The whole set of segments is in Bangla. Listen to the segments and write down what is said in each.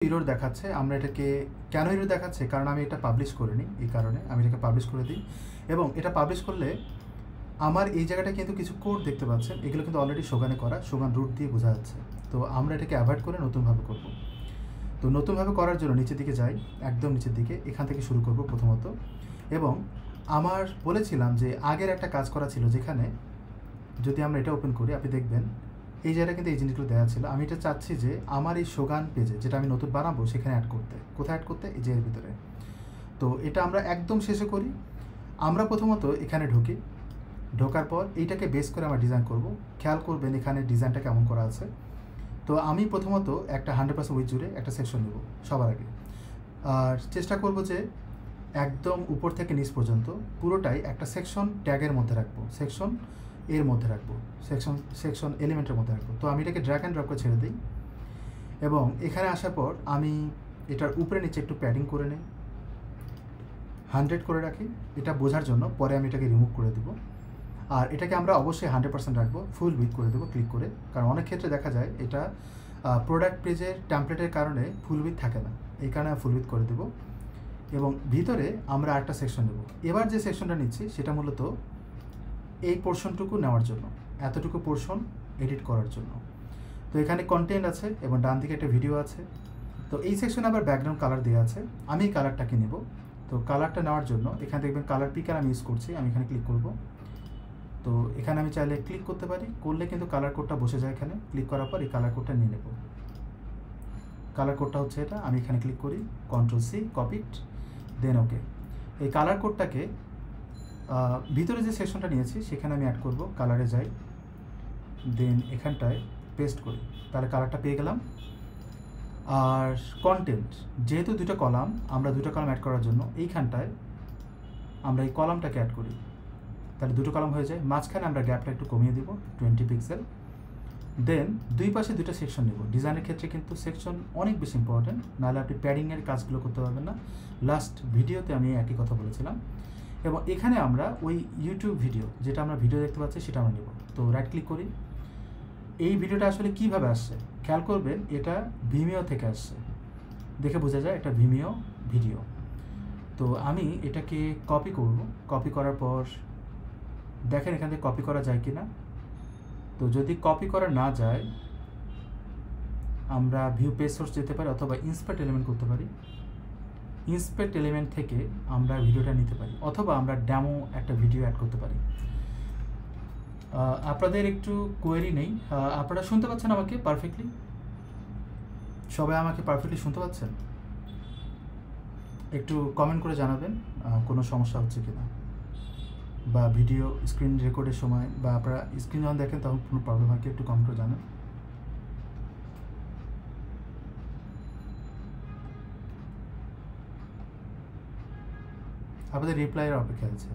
এরর দেখাচ্ছে। আমরা এটাকে কেন এরর দেখাচ্ছে, কারণ আমি এটা পাবলিশ করিনি, এই কারণে আমি এটাকে পাবলিশ করে দিই। এবং এটা পাবলিশ করলে আমার এই জায়গাটা কিন্তু কিছু কোড দেখতে পাচ্ছেন, এগুলো কিন্তু অলরেডি শোগানে করা, শোগান রুট দিয়ে বোঝা যাচ্ছে। তো আমরা এটাকে অ্যাভয়েড করে নতুনভাবে করব। তো নতুনভাবে করার জন্য নিচের দিকে যাই, একদম নিচের দিকে, এখান থেকে শুরু করব প্রথমত। এবং আমার বলেছিলাম যে আগের একটা কাজ করা ছিল, যেখানে যদি আমরা এটা ওপেন করি আপনি দেখবেন এই জায়গায় কিন্তু এই জিনিসগুলো দেওয়া ছিল। আমি এটা চাচ্ছি যে আমার এই শোগান পেজে যেটা আমি নতুন বানাবো সেখানে অ্যাড করতে। কোথায় অ্যাড করতে? এই যে এর ভিতরে। তো এটা আমরা একদম শেষে করি। আমরা প্রথমত এখানে ঢুকি, ঢোকার পর এইটাকে বেস করে আমরা ডিজাইন করব। খেয়াল করবেন এখানে ডিজাইনটা কেমন করা আছে। তো আমি প্রথমত একটা 100% উইথ জুড়ে একটা সেকশন নেব সবার আগে, আর চেষ্টা করব যে একদম উপর থেকে নিচ পর্যন্ত পুরোটাই একটা সেকশন ট্যাগের মধ্যে রাখবো, সেকশন এর মধ্যে রাখবো, সেকশন এলিমেন্টের মধ্যে রাখবো। তো আমি এটাকে ড্র্যাগ অ্যান্ড ড্রপ করে ছেড়ে দিই এবং এখানে আসার পর আমি এটার উপরে নিচে একটু প্যাডিং করে নিই, 100 করে রাখি এটা বোঝার জন্য। পরে আমি এটাকে রিমুভ করে দেবো। আর এটাকে আমরা অবশ্যই 100% রাখবো, ফুল উইথ করে দেবো ক্লিক করে, কারণ অনেক ক্ষেত্রে দেখা যায় এটা প্রোডাক্ট পেজের টেমপ্লেটের কারণে ফুল উইথ থাকে না, এই কারণে ফুল উইথ করে দেবো। এবং ভিতরে আমরা একটা সেকশন নেব। এবার যে সেকশনটা নিচ্ছি সেটা মূলত এই পোর্শনটুকু নেওয়ার জন্য, এতটুকু পোর্শন এডিট করার জন্য। তো এখানে কন্টেন্ট আছে এবং ডান দিকে একটা ভিডিও আছে। তো এই সেকশনে আবার ব্যাকগ্রাউন্ড কালার দেওয়া আছে, আমি এই কালারটাকে নেব। তো কালারটা নেওয়ার জন্য এখানে দেখবেন কালার পিকার আমি ইউজ করছি, আমি এখানে ক্লিক করব। তো এখানে আমি চাইলে ক্লিক করতে পারি, করলে কিন্তু কালার কোডটা বসে যায় এখানে। ক্লিক করার পর এই কালার কোডটা নিয়ে নেব। কালার কোডটা হচ্ছে এটা, আমি এখানে ক্লিক করি, Ctrl+C, কপিড, দেন ওকে। এই কালার কোডটাকে ভিতরে যে সেকশনটা নিয়েছি সেখানে আমি অ্যাড করব, কালারে যাই, দেন এখানটায় পেস্ট করি, তাহলে কালারটা পেয়ে গেলাম। আর কন্টেন্ট, যেহেতু দুটো কলাম, আমরা দুটো কলাম অ্যাড করার জন্য এইখানটায় আমরা এই কলামটাকে অ্যাড করি, তাহলে দুটো কলাম হয়ে যায়। মাঝখানে আমরা গ্যাপটা একটু কমিয়ে দিব 20 পিক্সেল। দেন দুই পাশে দুটো সেকশন নেব। ডিজাইনের ক্ষেত্রে কিন্তু সেকশন অনেক বেশি ইম্পর্টেন্ট, নাহলে আপনি প্যাডিংয়ের কাজগুলো করতে পারবেন না। লাস্ট ভিডিওতে আমি একই কথা বলেছিলাম। এবং এখানে আমরা ওই ইউটিউব ভিডিও, যেটা আমরা ভিডিও দেখতে পাচ্ছি সেটা আমরা নেব। তো রাইট ক্লিক করি। এই ভিডিওটা আসলে কিভাবে আসছে খেয়াল করবেন, এটা ভিমিও থেকে আসছে, দেখে বোঝা যায় এটা ভিমিও ভিডিও। তো আমি এটাকে কপি করব, কপি করার পর দেখেন এখান থেকে কপি করা যায় কি না। তো যদি কপি করা না যায় আমরা ভিউ পেজ সোর্স যেতে পারি অথবা ইন্সপেক্ট এলিমেন্ট করতে পারি। ইন্সপেক্ট এলিমেন্ট থেকে আমরা ভিডিওটা নিতে পারি, অথবা আমরা ডেমো একটা ভিডিও অ্যাড করতে পারি। আপনাদের একটু কোয়েরি নেই, আপনারা শুনতে পাচ্ছেন আমাকে পারফেক্টলি? সবাই আমাকে পারফেক্টলি শুনতে পাচ্ছেন? একটু কমেন্ট করে জানাবেন কোনো সমস্যা হচ্ছে কিনা, বা ভিডিও স্ক্রিন রেকর্ডের সময়, বা আপনারা স্ক্রিন যখন দেখেন তখন কোনো প্রবলেম হয় কি, একটু কমেন্ট করে জানান। আপনাদের রিপ্লাইয়ের অপেক্ষায় আছে।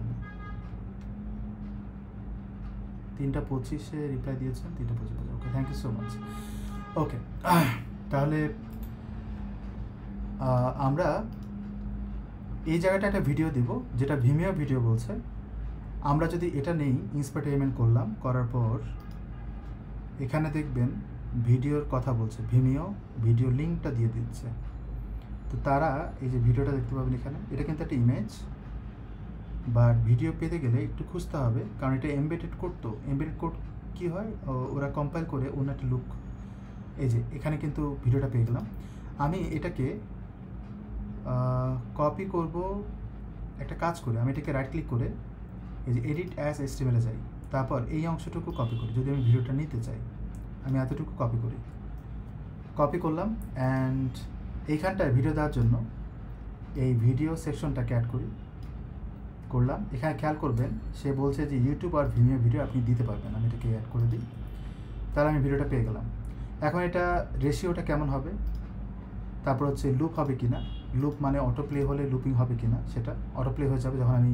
3:25-এ রিপ্লাই দিয়েছেন, 3:25। ওকে, থ্যাংক ইউ সো মাচ। ওকে, তাহলে আমরা এই জায়গাটা একটা ভিডিও দিব, যেটা ভিমিও ভিডিও বলছে। আমরা যদি এটা নেই, ইন্সপেক্ট এলিমেন্ট করলাম, করার পর এখানে দেখবেন ভিডিওর কথা বলছে, ভিমিও ভিডিও লিঙ্কটা দিয়ে দিচ্ছে। তো তারা এই যে ভিডিওটা দেখতে পাবেন এখানে, এটা কিন্তু একটা ইমেজ, বাট ভিডিও পেতে গেলে একটু খুঁজতে হবে, কারণ এটা এমবেডেড কোড। তো এমবেডেড কোড কী হয়, ওরা কম্পাইল করে অন্য একটা লুক, এই যে এখানে কিন্তু ভিডিওটা পেয়ে গেলাম। আমি এটাকে কপি করব, একটা কাজ করে আমি এটাকে রাইট ক্লিক করে এই যে এডিট অ্যাজ HTML-এ যাই, তারপর এই অংশটুকু কপি করি। যদি আমি ভিডিওটা নিতে চাই, আমি এতটুকু কপি করি, কপি করলাম, অ্যান্ড এইখানটায় ভিডিও দেওয়ার জন্য এই ভিডিও সেকশনটাকে অ্যাড করি, করলাম। এখানে খেয়াল করবেন সে বলছে যে ইউটিউব আর ভিমিও ভিডিও আপনি দিতে পারবেন, আমি এটাকে অ্যাড করে দিই, তাহলে আমি ভিডিওটা পেয়ে গেলাম। এখন এটা রেশিওটা কেমন হবে, তারপর হচ্ছে লুপ হবে কি না, লুপ মানে অটো প্লে হলে লুপিং হবে কি না, সেটা অটো প্লে হয়ে যাবে যখন আমি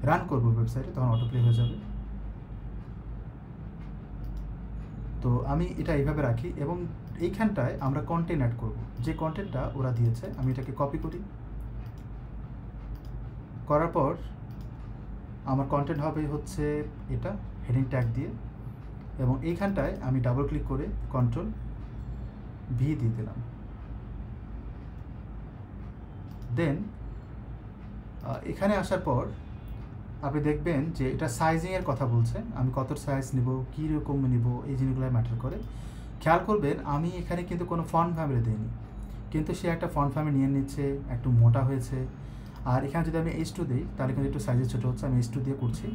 রান করব ওয়েবসাইটে, তখন অটো প্লে হয়ে যাবে। তো আমি এটা এইভাবে রাখি, এবং এইখানটায় আমরা কন্টেন্ট অ্যাড করব, যে কন্টেন্টটা ওরা দিয়েছে। আমি এটাকে কপি করি, করার পর আমার কন্টেন্ট হবে হচ্ছে এটা, হেডিং ট্যাগ দিয়ে, এবং এইখানটায় আমি ডাবল ক্লিক করে Ctrl+V দিয়ে দিলাম। দেন এখানে আসার পর আপনি দেখবেন যে এটা সাইজিংয়ের কথা বলছে, আমি কত সাইজ নেব, কী রকম নেব, এই জিনিসগুলো ম্যাটার করে। খেয়াল করবেন আমি এখানে কিন্তু কোনো ফন্ট ফ্যামিলি দিইনি, কিন্তু সে একটা ফন্ট ফ্যামিলি নিয়ে নিচ্ছে, একটু মোটা হয়েছে। আর এখানে যদি আমি H2 দিই তাহলে কিন্তু একটু সাইজে ছোটো হচ্ছে, আমি H2 দিয়ে করছি।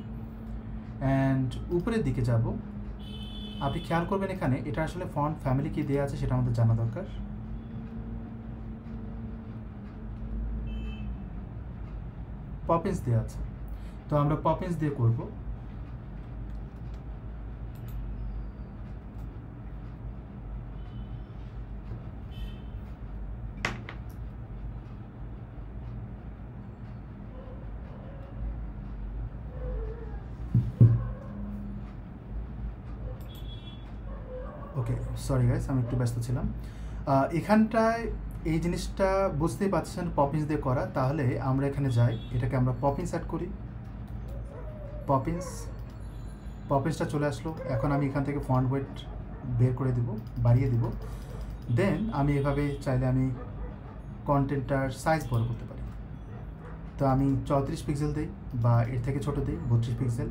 অ্যান্ড উপরের দিকে যাব, আপনি খেয়াল করবেন এখানে এটা আসলে ফন্ট ফ্যামিলি কি দেওয়া আছে সেটা আমাদের জানা দরকার। পপিন্স দেওয়া আছে, তো আমরা পপিন্স দিয়ে করব। ওকে, সরি গাইস, আমি একটু ব্যস্ত ছিলাম। এখানটায় এই জিনিসটা বুঝতেই পারছেন পপিন্স দিয়ে করা, তাহলে আমরা এখানে যাই, এটাকে আমরা পপিন্স অ্যাড করি। পপিন্সটা চলে আসলো। এখন আমি এখান থেকে ফন্ট ওয়েট বের করে দিব, বাড়িয়ে দিব। দেন আমি এভাবে চাইলে আমি কন্টেন্টটার সাইজ বড় করতে পারি। তো আমি 34 পিক্সেল দিই বা এর থেকে ছোটো দিই 32 পিক্সেল,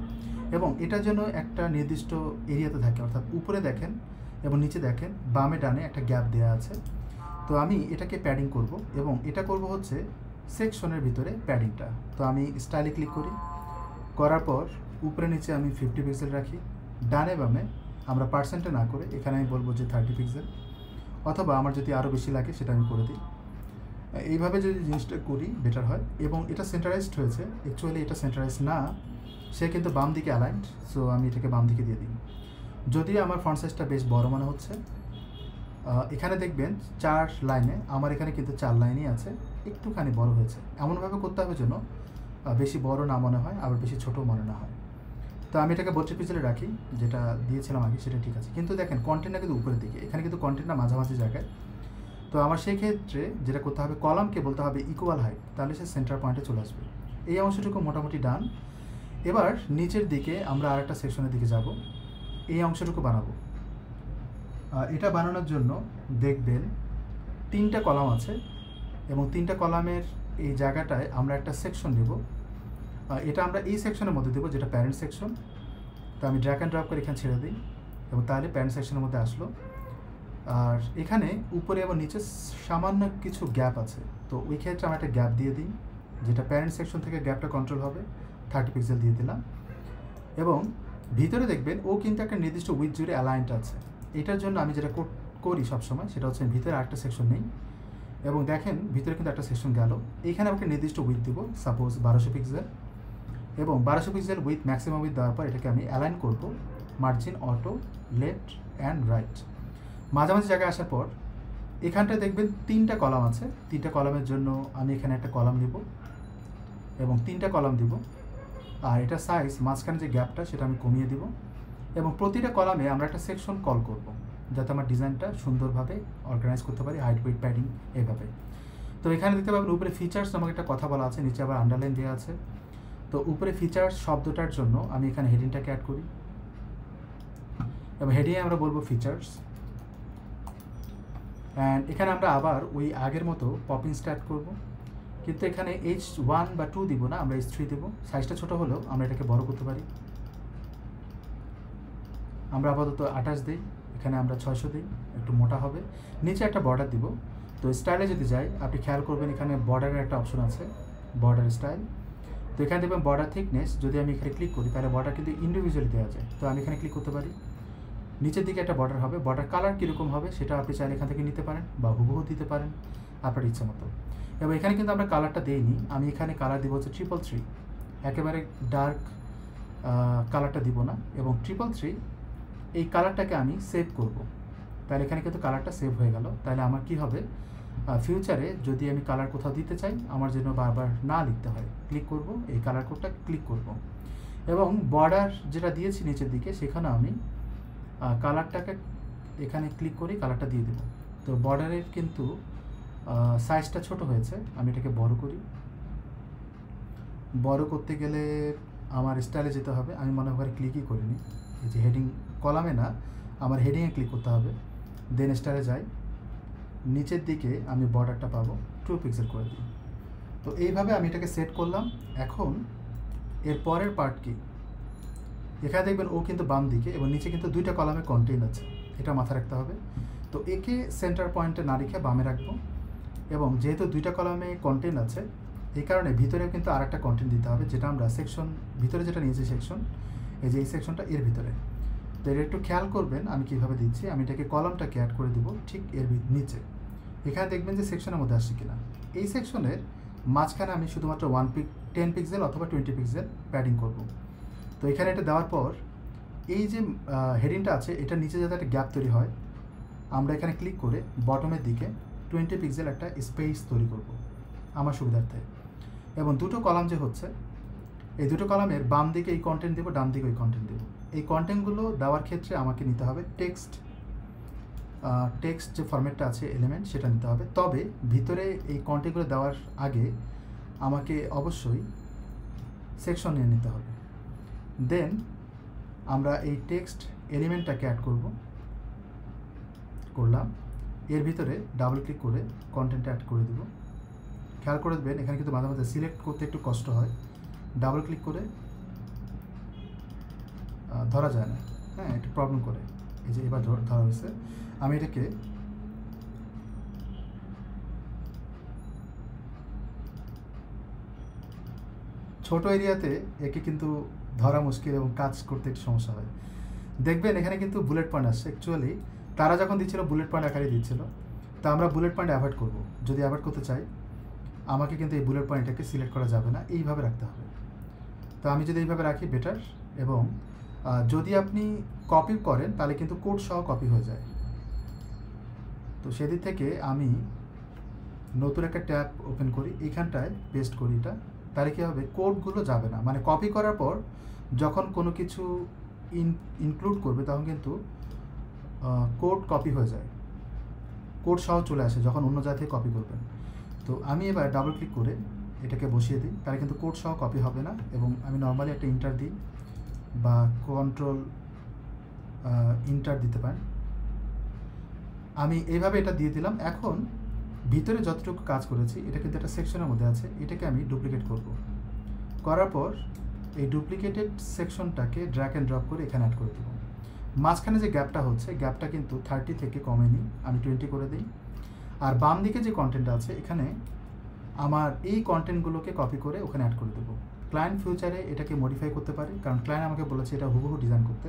এবং এটার জন্য একটা নির্দিষ্ট এরিয়াতে থাকে, অর্থাৎ উপরে দেখেন এবং নিচে দেখেন বামে ডানে একটা গ্যাপ দেওয়া আছে। তো আমি এটাকে প্যাডিং করব, এবং এটা করব হচ্ছে সেকশনের ভিতরে প্যাডিংটা। তো আমি স্টাইলে ক্লিক করি, করার পর উপরে নিচে আমি 50 পিক্সেল রাখি। ডানে বামে আমরা পার্সেন্টে না করে এখানে আমি বলবো যে 30 পিক্সেল, অথবা আমার যদি আরও বেশি লাগে সেটা আমি করে দিই। এইভাবে যদি জিনিসটা করি বেটার হয়। এবং এটা সেন্টারাইজড হয়েছে, অ্যাকচুয়ালি এটা সেন্টারাইজড না, সে কিন্তু বাম দিকে অ্যালাইন্ড, সো আমি এটাকে বাম দিকে দিয়ে দিই। যদিও আমার ফন্ট সাইজটা বেশ বড় মনে হচ্ছে, এখানে দেখবেন 4 লাইনে, আমার এখানে কিন্তু 4 লাইনই আছে, একটুখানি বড় হয়েছে। এমনভাবে করতে হবে যেন বেশি বড় না মনে হয়, আবার বেশি ছোটো মনে না হয়। তো আমি এটাকে 32 পিক্সেলে রাখি, যেটা দিয়েছিলাম আগে সেটা ঠিক আছে। কিন্তু দেখেন কন্টেন্টটা কিন্তু উপরের দিকে, এখানে কিন্তু কন্টেন্টটা মাঝামাঝি জায়গায়। তো আমার সেই ক্ষেত্রে যেটা করতে হবে, কলামকে বলতে হবে ইকুয়াল হাইট, তাহলে সে সেন্টার পয়েন্টে চলে আসবে। এই অংশটুকু মোটামুটি ডান। এবার নিচের দিকে আমরা আরেকটা সেকশনের দিকে যাব, এই অংশটুকু বানাবো। এটা বানানোর জন্য দেখবেন 3টা কলাম আছে, এবং 3টা কলামের এই জায়গাটায় আমরা একটা সেকশন নেব। এটা আমরা এই সেকশনের মধ্যে দেবো, যেটা প্যারেন্ট সেকশন। তো আমি ড্র্যাগ অ্যান্ড ড্রপ করে এখানে ছেড়ে দিই, এবং তাহলে প্যারেন্ট সেকশনের মধ্যে আসলো। আর এখানে উপরে এবং নিচে সামান্য কিছু গ্যাপ আছে, তো ওই ক্ষেত্রে আমরা একটা গ্যাপ দিয়ে দিই, যেটা প্যারেন্ট সেকশন থেকে গ্যাপটা কন্ট্রোল হবে। 30 পিক্সেল দিয়ে দিলাম, এবং ভিতরে দেখবেন ও কিন্তু একটা নির্দিষ্ট উইথ জুড়ে অ্যালাইনড আছে। এটার জন্য আমি যেটা করি সবসময় সেটা হচ্ছে ভিতরে আরেকটা সেকশন নেই, এবং দেখেন ভিতরে কিন্তু একটা সেকশন গেল। এইখানে আমাকে নির্দিষ্ট উইথ দিব, সাপোজ 1200 পিক্সেল, এবং 1200 পিক্সেল উইথ ম্যাক্সিমাম উইথ দেওয়ার পর এটাকে আমি অ্যালাইন করব margin auto left and right. মাঝামাঝি জায়গায় আসার পর এখানটায় দেখবেন 3টা কলাম আছে, 3টা কলামের জন্য আমি এখানে একটা কলাম নিব এবং 3টা কলাম দিব। আর এটা সাইজ মাঝখানে যে গ্যাপটা সেটা আমি কমিয়ে দিব, এবং প্রতিটা কলামে আমরা একটা সেকশন কল করব, যাতে আমার ডিজাইনটা সুন্দরভাবে অর্গানাইজ করতে পারি, হাইট ওয়েট প্যাডিং এইভাবে। তো এখানে দেখতে পাবেন উপরে ফিচার্স নামক একটা কথা বলা আছে, নিচে আবার আন্ডারলাইন দেওয়া আছে। তো উপরে ফিচার্স শব্দটার জন্য আমি এখানে হেডিংটাকে অ্যাড করি, এবং হেডিংয়ে আমরা বলবো ফিচার্স। অ্যান্ড এখানে আমরা আবার ওই আগের মতো পপিংসটা অ্যাড করবো, কিন্তু এখানে H1 বা 2 দিব না, আমরা H3 দেবো। সাইজটা ছোটো হলেও আমরা এটাকে বড় করতে পারি। আমরা আপাতত 28 দিই, এখানে আমরা 600 দিই, একটু মোটা হবে। নিচে একটা বর্ডার দিব। তো স্টাইলে যদি যাই, আপনি খেয়াল করবেন এখানে বর্ডারের একটা অপশন আছে, বর্ডার স্টাইল। তো এখানে দেখবেন বর্ডার থিকনেস, যদি আমি এখানে ক্লিক করি তাহলে বর্ডার কিন্তু ইন্ডিভিজুয়ালি দেওয়া যায়। তো আমি এখানে ক্লিক করতে পারি, নিচের দিকে একটা বর্ডার হবে। বর্ডার কালার কীরকম হবে সেটা আপনি চাইলে এখান থেকে নিতে পারেন, বা হুবহু দিতে পারেন আপনার ইচ্ছা মতো। এবং এখানে কিন্তু আমরা কালারটা দিইনি, আমি এখানে কালার দিব হচ্ছে 333, একেবারে ডার্ক কালারটা দিব না। এবং 333 এই কালারটাকে আমি সেভ করব, তাহলে এখানে কিন্তু কালারটা সেভ হয়ে গেল। তাহলে আমার কি হবে, ফিউচারে যদি আমি কালার কোথাও দিতে চাই, আমার জন্য বারবার না লিখতে হয়, ক্লিক করব, এই কালার কোডটা ক্লিক করব, এবং বর্ডার যেটা দিয়েছি নিচের দিকে সেখানে আমি কালারটাকে এখানে ক্লিক করি, কালারটা দিয়ে দেব। তো বর্ডারের কিন্তু সাইজটা ছোট হয়েছে, আমি এটাকে বড় করি। বড় করতে গেলে আমার স্টাইলে যেতে হবে, আমি মনে হয় ক্লিকই করিনি, এই যে হেডিং কলামে না, আমার হেডিংয়ে ক্লিক করতে হবে। দেন স্টাইলে যাই, নিচের দিকে আমি বর্ডারটা পাবো, 2 পিক্সেল করে দিই। তো এইভাবে আমি এটাকে সেট করলাম। এখন এর পরের পার্ট কি, এখানে দেখবেন ও কিন্তু বাম দিকে এবং নিচে কিন্তু দুইটা কলামে কন্টেন্ট আছে, এটা মাথায় রাখতে হবে। তো একে সেন্টার পয়েন্টে না রেখে বামে রাখবো, এবং যেহেতু দুইটা কলামে কন্টেন্ট আছে এই কারণে ভিতরেও কিন্তু আর একটা কন্টেন্ট দিতে হবে, যেটা আমরা সেকশন ভিতরে যেটা নিয়েছি সেকশন, এই যে এই সেকশনটা এর ভিতরে। তো এটা একটু খেয়াল করবেন আমি কীভাবে দিচ্ছি। আমি এটাকে কলামটাকে অ্যাড করে দেবো ঠিক এর নিচে। এখানে দেখবেন যে সেকশনের মধ্যে আসছে কিনা। এই সেকশনের মাঝখানে আমি শুধুমাত্র 10 পিক্সেল অথবা 20 পিক্সেল প্যাডিং করব। তো এখানে এটা দেওয়ার পর এই যে হেডিংটা আছে এটা নিচে যাতে একটা গ্যাপ তৈরি হয়, আমরা এখানে ক্লিক করে বটমের দিকে 20 পিক্সেল একটা স্পেস তৈরি করব আমার সুবিধার্থে। এবং দুটো কলাম যে হচ্ছে, এই দুটো কলামের বাম দিকে এই কন্টেন্ট দেবো, ডান দিকে ওই কন্টেন্ট দেবো। এই কন্টেন্টগুলো দেওয়ার ক্ষেত্রে আমাকে নিতে হবে টেক্সট যে ফরম্যাটটা আছে এলিমেন্ট সেটা নিতে হবে। তবে ভিতরে এই কন্টেন্টগুলো দেওয়ার আগে আমাকে অবশ্যই সেকশন নিয়ে নিতে হবে। দেন আমরা এই টেক্সট এলিমেন্টটাকে অ্যাড করলাম, এর ভিতরে ডাবল ক্লিক করে কন্টেন্টটা অ্যাড করে দেবো। খেয়াল করে দেবেন এখানে কিন্তু মাঝে মাঝে সিলেক্ট করতে একটু কষ্ট হয়, ডাবল ক্লিক করে ধরা যায় না, হ্যাঁ একটু প্রবলেম করে। এই যে এবার ধরা হয়েছে। আমি এটাকে ছোট এরিয়াতে একে কিন্তু ধরা মুশকিল এবং কাজ করতে একটু সমস্যা হয়। দেখবেন এখানে কিন্তু বুলেট পয়েন্ট আসছে, অ্যাকচুয়ালি তারা যখন দিচ্ছিল বুলেট পয়েন্ট আকারে দিচ্ছিল। তো আমরা বুলেট পয়েন্ট অ্যাভয়েড করব। যদি অ্যাভয়েড করতে চাই আমাকে কিন্তু এই বুলেট পয়েন্টটাকে সিলেক্ট করা যাবে না, এইভাবে রাখতে হবে। তো আমি যদি এইভাবে রাখি বেটার। এবং যদি আপনি কপি করেন তাহলে কিন্তু কোড সহ কপি হয়ে যায়। তো সেদিক থেকে আমি নতুন একটা ট্যাব ওপেন করি, এইখানটায় পেস্ট করি এটা। তাহলে কী হবে, কোডগুলো যাবে না। মানে কপি করার পর যখন কোনো কিছু ইনক্লুড করবে তখন কিন্তু কোড কপি হয়ে যায়, কোড সহ চলে আসে যখন অন্য জায়গা থেকে কপি করবেন। তো আমি এবার ডাবল ক্লিক করে এটাকে বসিয়ে দিই, তাহলে কিন্তু কোড সহ কপি হবে না। এবং আমি নর্মালি একটা ইন্টার দিই বা কন্ট্রোল ইন্টার দিতে পারেন। আমি এইভাবে এটা দিয়ে দিলাম। এখন ভিতরে যতটুকু কাজ করেছি এটা কিন্তু একটা সেকশনের মধ্যে আছে, এটাকে আমি ডুপ্লিকেট করব। করার পর এই ডুপ্লিকেটেড সেকশনটাকে ড্র্যাগ অ্যান্ড ড্রপ করে এখানে অ্যাড করে দেবো। মাঝখানে যে গ্যাপটা হচ্ছে, গ্যাপটা কিন্তু 30 থেকে কমেনি, আমি 20 করে দিই। আর বাম দিকে যে কন্টেন্ট আছে এখানে আমার এই কন্টেন্টগুলোকে কপি করে ওখানে অ্যাড করে দেবো। ক্লায়েন্ট ফিউচারে এটাকে মডিফাই করতে পারে, কারণ ক্লায়েন্ট আমাকে বলেছে এটা হুবহু ডিজাইন করতে।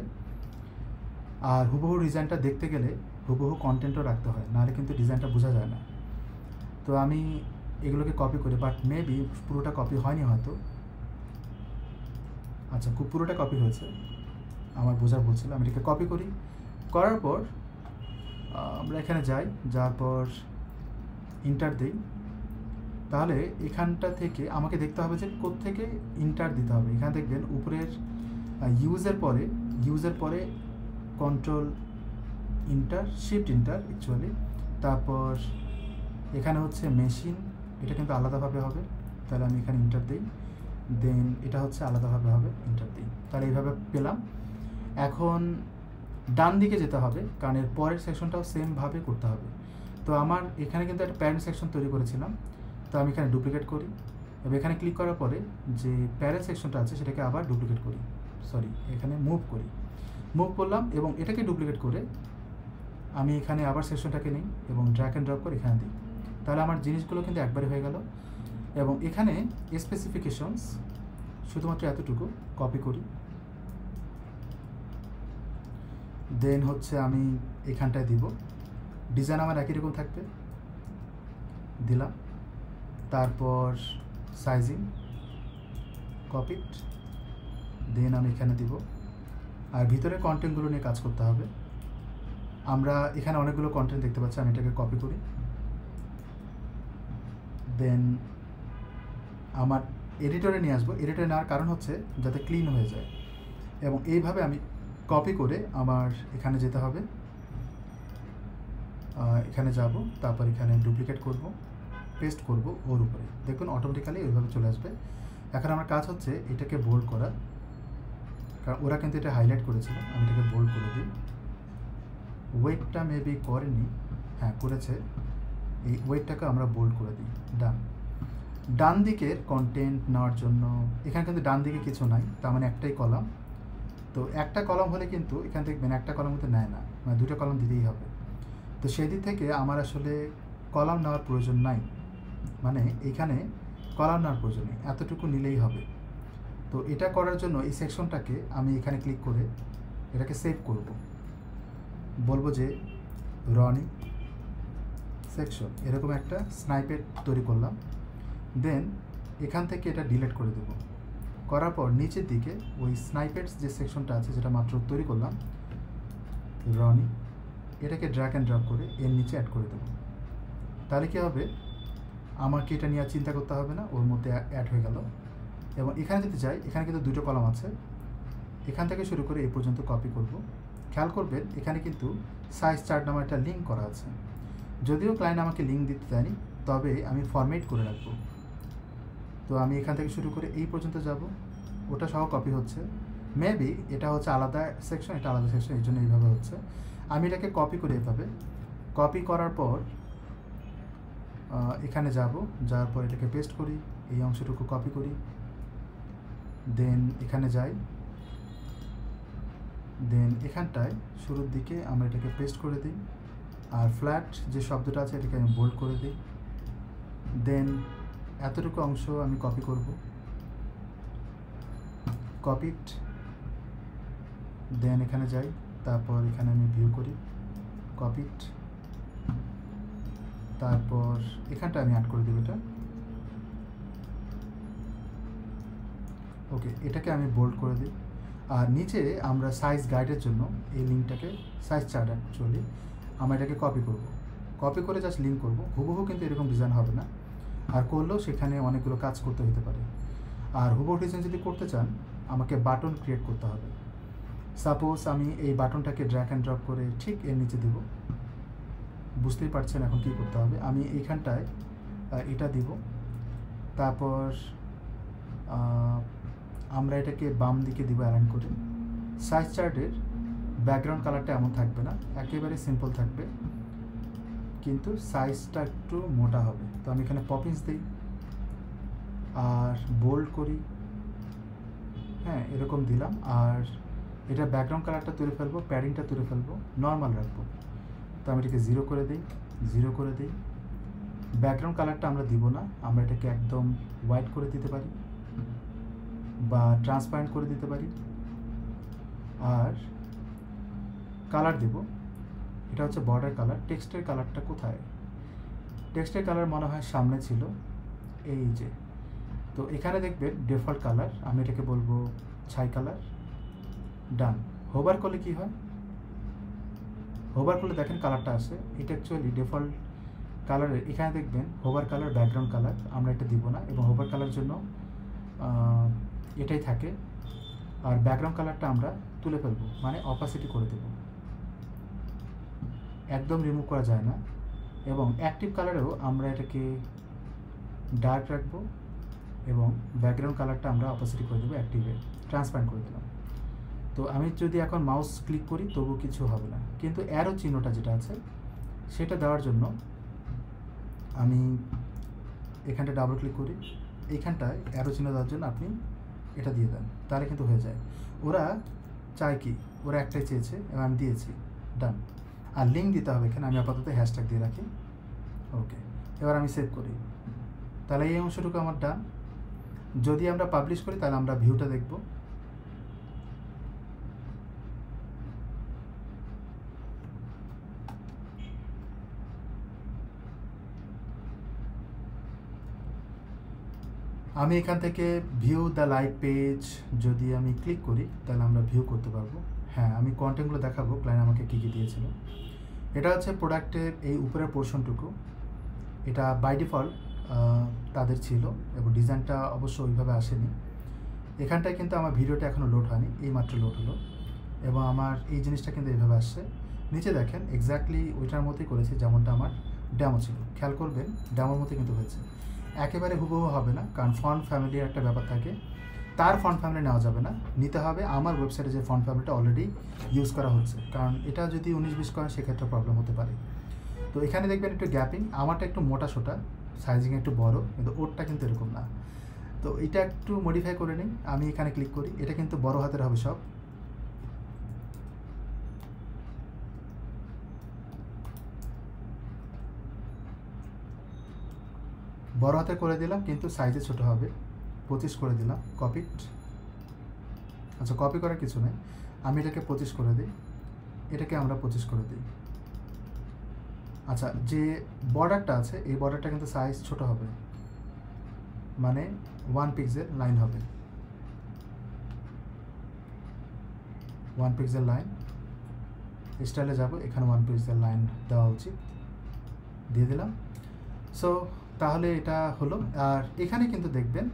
আর হুবহু ডিজাইনটা দেখতে গেলে হুবহু কন্টেন্টও রাখতে হয়, নাহলে কিন্তু ডিজাইনটা বোঝা যায় না। তো আমি এগুলোকে কপি করি, বাট মেবি পুরোটা কপি হয়নি হয়তো। আচ্ছা, খুব পুরোটা কপি হয়েছে, আমার বোঝার বলছিল। আমি এটাকে কপি করি, করার পর আমরা এখানে যাই, যাওয়ার পর ইন্টার দিই। তাহলে এখানটা থেকে আমাকে দেখতে হবে যে কোত্থেকে ইন্টার দিতে হবে। এখানে দেখবেন উপরের ইউজের পরে control inter, shift inter actually. তারপর এখানে হচ্ছে মেশিন, এটা কিন্তু আলাদাভাবে হবে, তাহলে আমি এখানে ইন্টার দিই। দেন এটা হচ্ছে আলাদাভাবে হবে, ইন্টার দিই। তাহলে এইভাবে পেলাম। এখন ডান দিকে যেতে হবে, কারণ এর পরের সেকশনটাও সেমভাবে করতে হবে। তো আমার এখানে কিন্তু একটা প্যারেন্ট সেকশন তৈরি করেছিলাম, তো আমি এখানে ডুপ্লিকেট করি এবং এখানে ক্লিক করার পরে যে প্যারেন্ট সেকশনটা আছে সেটাকে আবার ডুপ্লিকেট করি, এখানে মুভ করলাম এবং এটাকে ডুপ্লিকেট করে আমি এখানে আবার সেকশনটাকে নিই এবং ড্র্যাগ অ্যান্ড ড্রপ করে এখানে দিই। তাহলে আমার জিনিসগুলো কিন্তু একবারে হয়ে গেল। এবং এখানে স্পেসিফিকেশনস শুধুমাত্র এতটুকু কপি করি। দেন হচ্ছে আমি এখানটায় দিব, ডিজাইন আমার একই রকম থাকবে, দিলাম। তারপর সাইজিং কপিড, দেন আমি এখানে দিব। আর ভিতরে কন্টেন্টগুলো নিয়ে কাজ করতে হবে। আমরা এখানে অনেকগুলো কন্টেন্ট দেখতে পাচ্ছি, আমি এটাকে কপি করি। দেন আমার এডিটরে নিয়ে আসবো। এডিটরে নেওয়ার কারণ হচ্ছে যাতে ক্লিন হয়ে যায়। এবং এইভাবে আমি কপি করে আমার এখানে যেতে হবে, এখানে যাব, তারপর এখানে ডুপ্লিকেট করব, পেস্ট করব ওর উপরে। দেখুন অটোমেটিক্যালি এইভাবে চলে আসবে। এখন আমার কাজ হচ্ছে এটাকে বোল্ড করা, কারণ ওরা কিন্তু এটা হাইলাইট করেছিল। আমি এটাকে বোল্ড করে দিই। ওয়েটটা মেবি করেনি, হ্যাঁ করেছে। এই ওয়েটটাকে আমরা বোল্ড করে দিই, ডান। ডান দিকের কন্টেন্ট নেওয়ার জন্য এখানে কিন্তু ডান দিকে কিছু নাই, তার মানে একটাই কলাম। তো একটা কলাম হলে কিন্তু এখান থেকে একটা কলাম কিন্তু নেয় না, মানে দুটো কলাম দিতেই হবে। তো সেই দিক থেকে আমার আসলে কলাম নেওয়ার প্রয়োজন নাই, মানে এখানে কলাম নেওয়ার প্রয়োজন নেই, এতটুকু নিলেই হবে। তো এটা করার জন্য এই সেকশনটাকে আমি এখানে ক্লিক করে এটাকে সেভ করব, বলবো যে রনি সেকশন, এরকম একটা স্নাইপেট তৈরি করলাম। দেন এখান থেকে এটা ডিলিট করে দেব। করার পর নিচের দিকে ওই স্নাইপেটস যে সেকশনটা আছে যেটা মাত্র তৈরি করলাম রনি, এটাকে ড্র্যাগ অ্যান্ড ড্রপ করে এর নিচে অ্যাড করে দেব। তাহলে কী হবে, আমাকে এটা নিয়ে চিন্তা করতে হবে না, ওর মধ্যে অ্যাড হয়ে গেল। এবং এখানে যদি যাই, এখানে কিন্তু দুটো কলাম আছে, এখান থেকে শুরু করে এই পর্যন্ত কপি করব। খেয়াল করবেন এখানে কিন্তু সাইজ চার্ট নামে একটা লিঙ্ক করা আছে। যদিও ক্লায়েন্ট আমাকে লিঙ্ক দিতে দেয়নি, তবে আমি ফরম্যাট করে রাখবো। তো আমি এখান থেকে শুরু করে এই পর্যন্ত যাব, ওটা সহ কপি হচ্ছে। মেবি এটা হচ্ছে আলাদা সেকশন, এটা আলাদা সেকশন, এই জন্য এইভাবে হচ্ছে। আমি এটাকে কপি করে এভাবে, কপি করার পর এখানে যাব, যাওয়ার পর এটাকে পেস্ট করি, এই অংশটুকু কপি করি, দেন এখানে যাই, দেন এখানটায় শুরুর দিকে আমরা এটাকে পেস্ট করে দিই, আর ফ্ল্যাট যে শব্দটা আছে এটাকে আমি বোল্ড করে দিই। দেন এতটুকু অংশ আমি কপি করব, কপিড, দেন এখানে যাই, তারপর এখানে আমি ভিউ করি, কপিড, তারপর এখানটা আমি অ্যাড করে দেব এটা। ওকে, এটাকে আমি বোল্ড করে দিই। আর নিচে আমরা সাইজ গাইডের জন্য এই লিঙ্কটাকে, সাইজ চার্ট অ্যাকচুয়ালি, আমরা এটাকে কপি করব, কপি করে জাস্ট লিঙ্ক করব। হুবহু কিন্তু এরকম ডিজাইন হবে না, আর করলেও সেখানে অনেকগুলো কাজ করতে হতে পারে। আর হুবহু ডিজাইন যদি করতে চান আমাকে বাটন ক্রিয়েট করতে হবে। সাপোজ আমি এই বাটনটাকে ড্র্যাগ অ্যান্ড ড্রপ করে ঠিক এর নিচে দেব। বুঝতেই পারছেন এখন কী করতে হবে। আমি এইখানটায় এটা দিব, তারপর আমরা এটাকে বাম দিকে দিব অ্যালাইন করে। সাইজ চার্টের ব্যাকগ্রাউন্ড কালারটা এমন থাকবে না, একেবারে সিম্পল থাকবে, কিন্তু সাইজটা একটু মোটা হবে। তো আমি এখানে পপিংস দিই আর বোল্ড করি, হ্যাঁ এরকম দিলাম। আর এটা ব্যাকগ্রাউন্ড কালারটা তুলে ফেলবো, প্যাডিংটা তুলে ফেলবো, নর্মাল রাখবো। তো আমি এটাকে 0 করে দিই, 0 করে দিই। ব্যাকগ্রাউন্ড কালারটা আমরা দিব না, আমরা এটাকে একদম হোয়াইট করে দিতে পারি বা ট্রান্সপারেন্ট করে দিতে পারি। আর কালার দেব, এটা হচ্ছে বর্ডার কালার। টেক্সটের কালারটা কোথায়? টেক্সটের কালার মনে হয় সামনে ছিল, এই যে। তো এখানে দেখবেন ডিফল্ট কালার, আমি এটাকে বলবো ছাই কালার। ডান। হোভার করলে কি হয়? হোভার করলে দেখেন কালারটা আসে। এটা অ্যাকচুয়ালি ডিফল্ট কালারের, এখানে দেখবেন হোভার কালার, ব্যাকগ্রাউন্ড কালার, আমরা এটা দিব না। এবং হোভার কালার জন্য এটাই থাকে। আর ব্যাকগ্রাউন্ড কালারটা আমরা তুলে ফেলবো, মানে অপাসিটি করে দেব, একদম রিমুভ করা যায় না। এবং অ্যাক্টিভ কালারেও আমরা এটাকে ডার্ক রাখবো এবং ব্যাকগ্রাউন্ড কালারটা আমরা অপাসিটি করে দেবো, অ্যাক্টিভে ট্রান্সপারেন্ট করে দিলাম। তো আমি যদি এখন মাউস ক্লিক করি তবু কিছু হবে না, কিন্তু অ্যারো চিহ্নটা যেটা আছে সেটা দেওয়ার জন্য আমি এখানটা ডাবল ক্লিক করি। এইখানটায় অ্যারো চিহ্ন দেওয়ার জন্য আপনি এটা দিয়ে দেন, তাহলে কিন্তু হয়ে যায়। ওরা চায় কি, ওরা একটাই চেয়েছে এবং আমি দিয়েছি, ডান। আর লিঙ্ক দিতে হবে এখানে, আমি আপাতত হ্যাশট্যাগ দিয়ে রাখি। ওকে, এবার আমি সেভ করি, তাহলে এই অংশটুকু আমার ডান। যদি আমরা পাবলিশ করি তাহলে আমরা ভিউটা দেখব। আমি এখান থেকে ভিউ দ্য লাইভ পেজ যদি আমি ক্লিক করি তাহলে আমরা ভিউ করতে পারবো। হ্যাঁ, আমি কন্টেন্টগুলো দেখাবো ক্লায়েন্ট আমাকে কী কী দিয়েছিল। এটা হচ্ছে প্রোডাক্টের এই উপরের পোর্শনটুকু, এটা বাই ডিফল্ট তাদের ছিল এবং ডিজাইনটা অবশ্য ওইভাবে আসেনি। এখানটায় কিন্তু আমার ভিডিওটা এখনও লোড হয়নি, এইমাত্র লোড হলো এবং আমার এই জিনিসটা কিন্তু এইভাবে আসছে। নিচে দেখেন এক্স্যাক্টলি ওইটার মতোই করেছে যেমনটা আমার ডেমো ছিল। খেয়াল করবেন ডেমোর মতো কিন্তু হয়েছে, একেবারে হুবহু হবে না, কারণ ফন্ট ফ্যামিলির একটা ব্যাপার থাকে। তার ফন্ট ফ্যামিলি নেওয়া যাবে না, নিতে হবে আমার ওয়েবসাইটে যে ফন্ট ফ্যামিলিটা অলরেডি ইউজ করা হচ্ছে, কারণ এটা যদি 19-20 করেন সেক্ষেত্রে প্রবলেম হতে পারে। তো এখানে দেখবেন একটু গ্যাপিং, আমারটা একটু মোটা সোটা, সাইজিং একটু বড়, কিন্তু ওরটা কিন্তু এরকম না। তো এটা একটু মডিফাই করে নিই। আমি এখানে ক্লিক করি, এটা কিন্তু বড় হাতের হবে সব। বড় হাতে করে দিলাম, কিন্তু সাইজে ছোট হবে। 25 করে দিলাম, কপিট। আচ্ছা, কপি করার কিছু নেই, আমি এটাকে 25 করে দিই, এটাকে আমরা 25 করে দিই। আচ্ছা, যে বর্ডারটা আছে এই বর্ডারটা কিন্তু সাইজ ছোট হবে, মানে 1 পিক্সেল লাইন হবে, 1 পিক্সেল লাইন। স্টাইলে যাব, এখানে 1 পিক্সেল লাইন দেওয়া উচিত, দিয়ে দিলাম। সো তাহলে এটা হলো। আর এখানে কিন্তু দেখবেন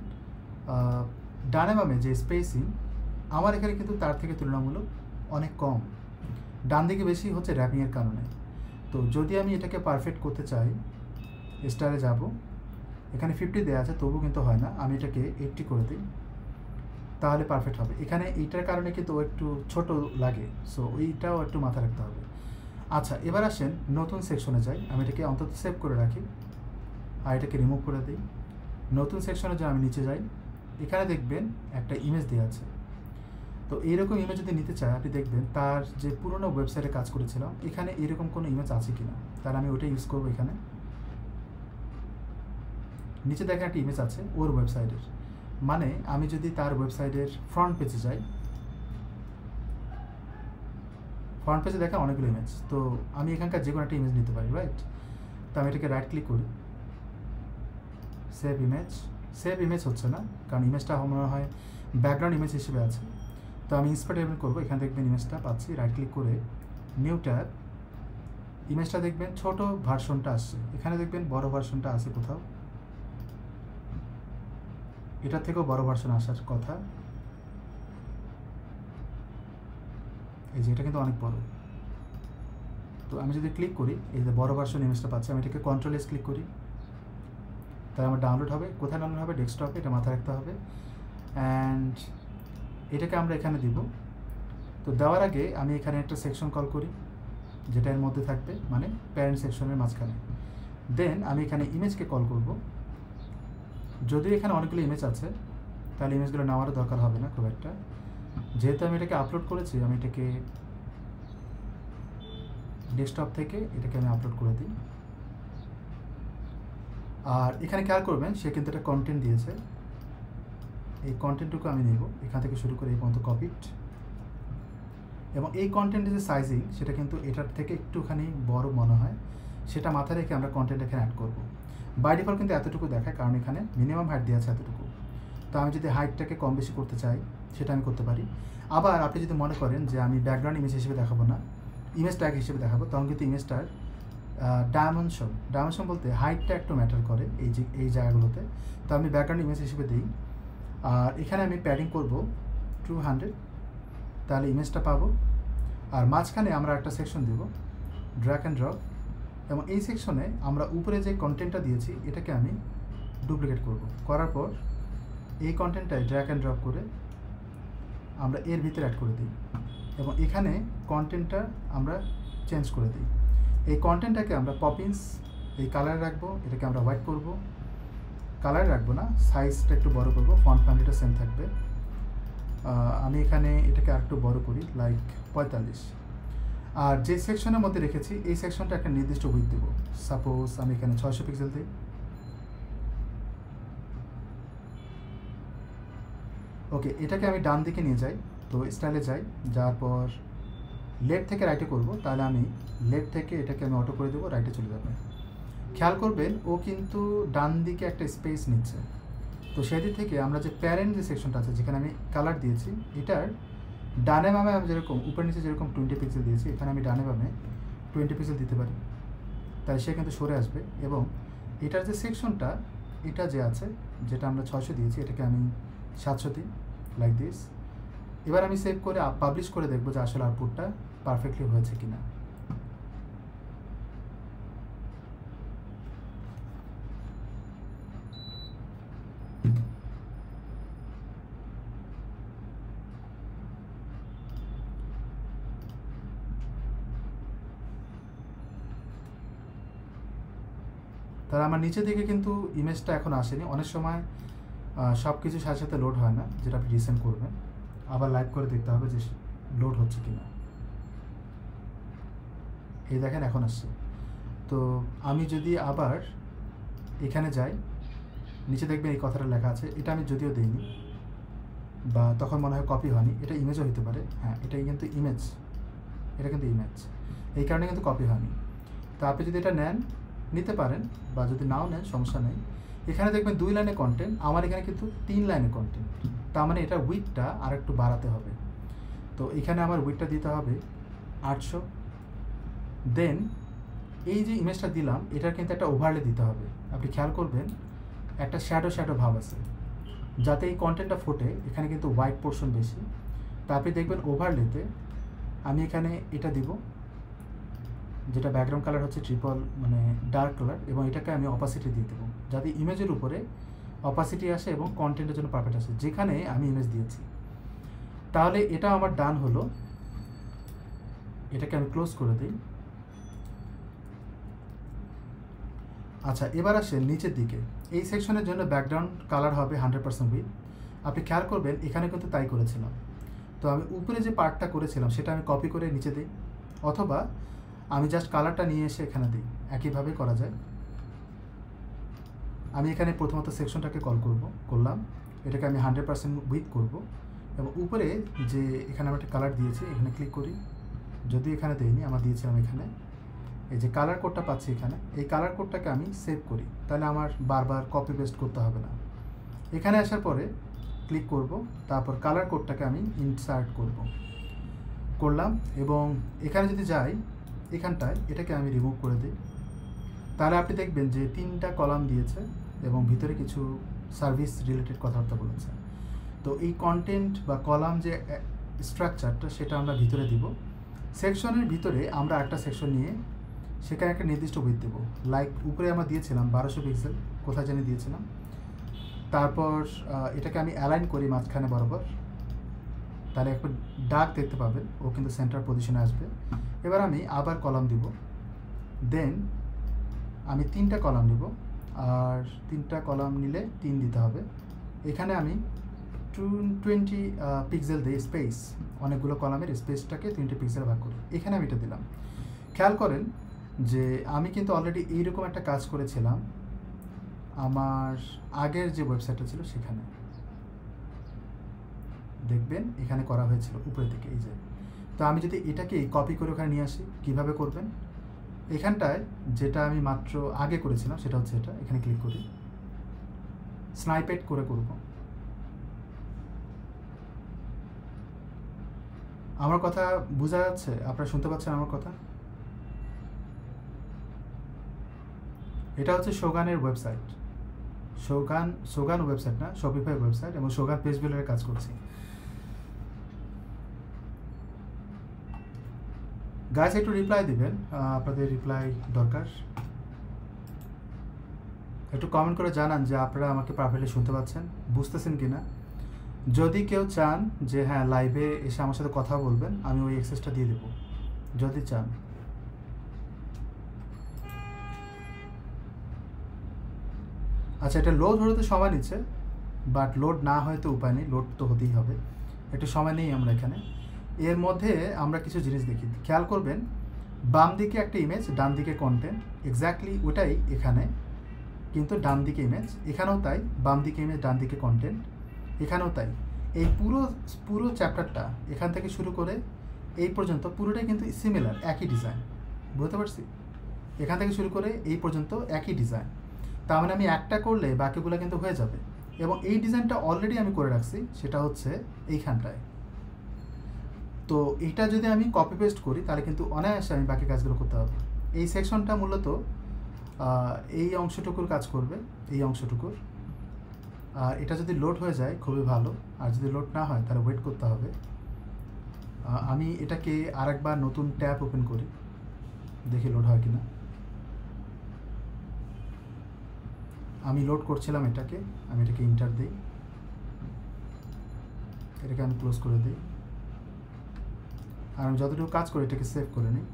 ডানে বামে যে স্পেসিং আমার এখানে কিন্তু তার থেকে তুলনামূলক অনেক কম, ডান দিকে বেশি হচ্ছে র্যাপিংয়ের কারণে। তো যদি আমি এটাকে পারফেক্ট করতে চাই, স্টাইলে যাব, এখানে 50 দেওয়া আছে, তবু কিন্তু হয় না, আমি এটাকে 80 করে দিই, তাহলে পারফেক্ট হবে। এখানে এইটার কারণে কিন্তু ও একটু ছোট লাগে, সো ওইটাও একটু মাথায় রাখতে হবে। আচ্ছা, এবার আসেন নতুন সেকশনে যাই, আমি এটাকে অন্তত সেভ করে রাখি আর এটাকে রিমুভ করে দিই। নতুন সেকশনে যে আমি নিচে যাই, এখানে দেখবেন একটা ইমেজ দেওয়া আছে। তো এইরকম ইমেজ যদি নিতে চাই, আপনি দেখবেন তার যে পুরোনো ওয়েবসাইটে কাজ করেছিলাম এখানে এরকম কোনো ইমেজ আছে কিনা, তাহলে আমি ওটা ইউজ করবো। এখানে নিচে দেখেন একটা ইমেজ আছে ওর ওয়েবসাইটের, মানে আমি যদি তার ওয়েবসাইটের ফ্রন্ট পেজে যাই, ফ্রন্ট পেজে দেখেন অনেকগুলো ইমেজ, তো আমি এখানকার যে কোনো একটা ইমেজ নিতে পারি, রাইট? তো আমি এটাকে রাইট ক্লিক করি, সেভ ইমেজ। সেভ ইমেজ হচ্ছে না, কারণ ইমেজটা মনে হয় ব্যাকগ্রাউন্ড ইমেজ হিসেবে আছে। তো আমি ইন্সপার্ট এভেন করবো, এখানে দেখবেন ইমেজটা পাচ্ছি, রাইট ক্লিক করে নিউ ট্যাব, ইমেজটা দেখবেন ছোট ভার্সনটা আসছে, এখানে দেখবেন বড় ভার্সনটা আছে কোথাও, এটার থেকেও বড় ভার্সন আসার কথা। এই যে এটা কিন্তু অনেক বড়। তো আমি যদি ক্লিক করি, এই যে বড় ভার্সন ইমেজটা পাচ্ছি, আমি এটাকে কন্ট্রোল এস ক্লিক করি, তাহলে আমার ডাউনলোড হবে। কোথায় ডাউনলোড হবে? ডেস্কটপে, এটা মাথায় রাখতে হবে। অ্যান্ড এটাকে আমরা এখানে দিব। তো দেওয়ার আগে আমি এখানে একটা সেকশন কল করি, যেটা এর মধ্যে থাকবে, মানে প্যারেন্ট সেকশনের মাঝখানে। দেন আমি এখানে ইমেজকে কল করব। যদিও এখানে অনেকগুলো ইমেজ আছে, তাহলে ইমেজগুলো নেওয়ারও দরকার হবে না খুব একটা। যেহেতু আমি এটাকে আপলোড করেছি, আমি এটাকে ডেস্কটপ থেকে এটাকে আমি আপলোড করে দিই। আর এখানে খেয়াল করবেন, সে কিন্তু একটা কন্টেন্ট দিয়েছে, এই কন্টেন্টটুকু আমি নেব, এখান থেকে শুরু করে এই পর্যন্ত কপিট। এবং এই কন্টেন্টের যে সাইজিং, সেটা কিন্তু এটার থেকে একটুখানি বড় মনে হয়, সেটা মাথায় রেখে আমরা কন্টেন্ট এখানে অ্যাড করব। বাই ডিফল্ট কিন্তু এতটুকু দেখায়, কারণ এখানে মিনিমাম হাইট দেওয়া আছে এতটুকু। তো আমি যদি হাইটটাকে কম বেশি করতে চাই, সেটা আমি করতে পারি। আবার আপনি যদি মনে করেন যে আমি ব্যাকগ্রাউন্ড ইমেজ হিসেবে দেখাবো না, ইমেজ ট্যাগ হিসেবে দেখাবো, তখন কিন্তু ইমেজটার ডাইমেনশন বলতে হাইটটা একটু ম্যাটার করে এই জায়গাগুলোতে। তো আমি ব্যাকগ্রাউন্ড ইমেজ হিসেবে দিই, আর এখানে আমি প্যাডিং করব 200, তাহলে ইমেজটা পাবো। আর মাঝখানে আমরা একটা সেকশন দেব, ড্র্যাগ অ্যান্ড ড্রপ, এবং এই সেকশনে আমরা উপরে যে কন্টেন্টটা দিয়েছি এটাকে আমি ডুপ্লিকেট করব। করার পর এই কন্টেন্টটাই ড্র্যাগ অ্যান্ড ড্রপ করে আমরা এর ভিতরে অ্যাড করে দিই, এবং এখানে কন্টেন্টটা আমরা চেঞ্জ করে দিই। এই কন্টেন্টটাকে আমরা পপিন্স এই কালারে রাখবো, এটাকে আমরা হোয়াইট করব, কালারে রাখবো না, সাইজটা একটু বড় করব, ফন্ট ফ্যামিলিটা সেম থাকবে। আমি এখানে এটাকে আরেকটু বড় করি, লাইক 45। আর যে সেকশনের মধ্যে রেখেছি এই সেকশনটা একটা নির্দিষ্ট উইথ দেবো, সাপোজ আমি এখানে 600 পিক্সেল দিই। ওকে, এটাকে আমি ডান দিকে নিয়ে যাই, তো স্টাইলে যাই, যাওয়ার পর লেফট থেকে রাইটে করব, তাহলে আমি লেফট থেকে এটাকে আমি অটো করে দেবো, রাইটে চলে যাবে। খেয়াল করবেন ও কিন্তু ডান দিকে একটা স্পেস নিচ্ছে। তো সেদিক থেকে আমরা যে প্যারেন্ট যে সেকশনটা আছে, যেখানে আমি কালার দিয়েছি, এটার ডানে বামে আমি যেরকম উপর নিচে যেরকম 20 পিক্সেল দিয়েছি, এখানে আমি ডানে বামে 20 পিক্সেল দিতে পারি, তাই সে কিন্তু সরে আসবে। এবং এটার যে সেকশনটা, এটা যে আছে, যেটা আমরা 600 দিয়েছি, এটাকে আমি 700 দিই, লাইক দিস। এবার আমি সেভ করে পাবলিশ করে দেখবো যে আসলে আউটপুটটা পারফেক্টলি হয়েছে কিনা। তাহলে আমার নিচের দিকে কিন্তু ইমেজটা এখন আসেনি। অনেক সময় সব কিছু সাথে সাথে লোড হয় না, যেটা আপনি রিসেন্ড করবেন। আবার লাইভ করে দেখতে হবে যে লোড হচ্ছে কি না। এই দেখেন এখন আসছে। তো আমি যদি আবার এখানে যাই, নিচে দেখবেন এই কথাটা লেখা আছে। এটা আমি যদিও দিইনি বা তখন মনে হয় কপি হয়নি, এটা ইমেজও হতে পারে। হ্যাঁ, এটাই কিন্তু ইমেজ, এটা কিন্তু ইমেজ, এই কারণে কিন্তু কপি হয়নি। তো আপনি যদি এটা নেন নিতে পারেন, বা যদি নাও নেন সমস্যা নেই। এখানে দেখবেন 2 লাইনে কন্টেন্ট, আমার এখানে কিন্তু 3 লাইনে কন্টেন্ট। তার মানে এটা উইডথটা আর একটু বাড়াতে হবে। তো এখানে আমার উইডথটা দিতে হবে 800। দেন এই যে ইমেজটা দিলাম এটার কিন্তু একটা ওভারলে দিতে হবে। আপনি খেয়াল করবেন একটা শ্যাডো ভাব আছে, যাতে এই কন্টেন্টটা ফোটে। এখানে কিন্তু হোয়াইট পোর্শন বেশি। তা আপনি দেখবেন ওভারলেতে আমি এখানে এটা দিব, যেটা ব্যাকগ্রাউন্ড কালার হচ্ছে ট্রিপল মানে ডার্ক কালার, এবং এটাকে আমি অপাসিটি দিয়ে দেবো, যাতে ইমেজের উপরে অপাসিটি আসে এবং কন্টেন্টের জন্য পারফেক্ট আসে যেখানে আমি ইমেজ দিয়েছি। তাহলে এটা আমার ডান হলো। এটাকে আমি ক্লোজ করে দিই। আচ্ছা, এবার আসে নিচের দিকে। এই সেকশনের জন্য ব্যাকগ্রাউন্ড কালার হবে 100% উইথ। আপনি খেয়াল করবেন এখানে কিন্তু তাই করেছিলাম। তো আমি উপরে যে পার্টটা করেছিলাম সেটা আমি কপি করে নিচে দিই, অথবা আমি জাস্ট কালারটা নিয়ে এসে এখানে দিই। একইভাবে করা যায়। আমি এখানে প্রথমত সেকশনটাকে করলাম, এটাকে আমি 100% উইথ করব, এবং উপরে যে এখানে আমি একটা কালার দিয়েছি এখানে ক্লিক করি। যদি এখানে দেইনি, আমার দিয়েছিলাম এখানে। এই যে কালার কোডটা পাচ্ছি এখানে, এই কালার কোডটাকে আমি সেভ করি, তাহলে আমার বারবার কপি পেস্ট করতে হবে না। এখানে আসার পরে ক্লিক করব, তারপর কালার কোডটাকে আমি ইনসার্ট করলাম, এবং এখানে যদি যাই এখানটায় এটাকে আমি রিমুভ করে দিই। তাহলে আপনি দেখবেন যে 3টা কলাম দিয়েছে এবং ভিতরে কিছু সার্ভিস রিলেটেড কথাবার্তা বলেছে। তো এই কন্টেন্ট বা কলাম যে স্ট্রাকচারটা সেটা আমরা ভিতরে দিব। সেকশনের ভিতরে আমরা একটা সেকশন নিয়ে সেখানে একটা নির্দিষ্ট উইথ দেবো। লাইক উপরে আমরা দিয়েছিলাম 1200 পিক্সেল, কোথায় জানি দিয়েছিলাম। তারপর এটাকে আমি অ্যালাইন করি মাঝখানে বরাবর, তাহলে একটু ডার্ক দেখতে পাবেন, ও কিন্তু সেন্টার পজিশনে আসবে। এবার আমি আবার কলাম দিব। দেন আমি 3টা কলাম নিব, আর 3টা কলাম নিলে 3 দিতে হবে। এখানে আমি 20 পিক্সেল দিই স্পেস, অনেকগুলো কলামের স্পেসটাকে 3টে পিক্সেল ভাগ করি। এখানে আমি এটা দিলাম। খেয়াল করেন যে আমি কিন্তু অলরেডি এইরকম একটা কাজ করেছিলাম আমার আগের যে ওয়েবসাইটটা ছিল সেখানে। দেখবেন এখানে করা হয়েছিল উপরে থেকে, এই যে। তো আমি যদি এটাকে কপি করে ওখানে নিয়ে আসি, কীভাবে করবেন? এখানটায় যেটা আমি মাত্র আগে করেছিলাম সেটা হচ্ছে এটা, এখানে ক্লিক করি, স্নাইপেট করে করব। আমার কথা বোঝা যাচ্ছে? আপনারা শুনতে পাচ্ছেন আমার কথা? এটা হচ্ছে শোগানের ওয়েবসাইট। শোগান ওয়েবসাইট না, শপিফাই ওয়েবসাইট, এবং শোগান পেজ বিল্ডারের কাজ করছি। গাইস একটু রিপ্লাই দিবেন, আপনাদের রিপ্লাই দরকার। একটু কমেন্ট করে জানান যে আপনারা আমাকে পারফেক্টলি শুনতে পাচ্ছেন, বুঝতেছেন কিনা। যদি কেউ চান যে হ্যাঁ লাইভে এসে আমার সাথে কথা বলবেন, আমি ওই অ্যাক্সেসটা দিয়ে দেবো, যদি চান। আচ্ছা, এটা লোড হতে সময় নিচ্ছে, বাট লোড না হয় তো উপায় নেই, লোড তো হতেই হবে। একটু সময় নেই আমরা এখানে। এর মধ্যে আমরা কিছু জিনিস দেখি, খেয়াল করবেন বাম দিকে একটা ইমেজ, ডান দিকে কন্টেন্ট, এক্স্যাক্টলি ওটাই এখানে, কিন্তু ডান দিকে ইমেজ, এখানেও তাই, বাম দিকে ইমেজ ডান দিকে কন্টেন্ট, এখানেও তাই। এই পুরো চ্যাপ্টারটা এখান থেকে শুরু করে এই পর্যন্ত পুরোটাই কিন্তু সিমিলার, একই ডিজাইন। বুঝতে পারছি? এখান থেকে শুরু করে এই পর্যন্ত একই ডিজাইন। তার মানে আমি একটা করলে বাকিগুলো কিন্তু হয়ে যাবে, এবং এই ডিজাইনটা অলরেডি আমি করে রাখছি, সেটা হচ্ছে এইখানটায়। তো এটা যদি আমি কপি পেস্ট করি তাহলে কিন্তু অনায়াসে আমি বাকি কাজগুলো করতে হবে। এই সেকশনটা মূলত এই অংশটুকুর কাজ করবে, এই অংশটুকুর। আর এটা যদি লোড হয়ে যায় খুবই ভালো, আর যদি লোড না হয় তাহলে ওয়েট করতে হবে। আমি এটাকে আরেকবার নতুন ট্যাব ওপেন করি, দেখি লোড হয় কিনা। আমি লোড করছিলাম এটাকে, আমি এটাকে ইন্টার দিই, এটাকে আমি ক্লোজ করে দিই, আর আমি যতটুকু কাজ করি এটাকে সেভ করে নিই।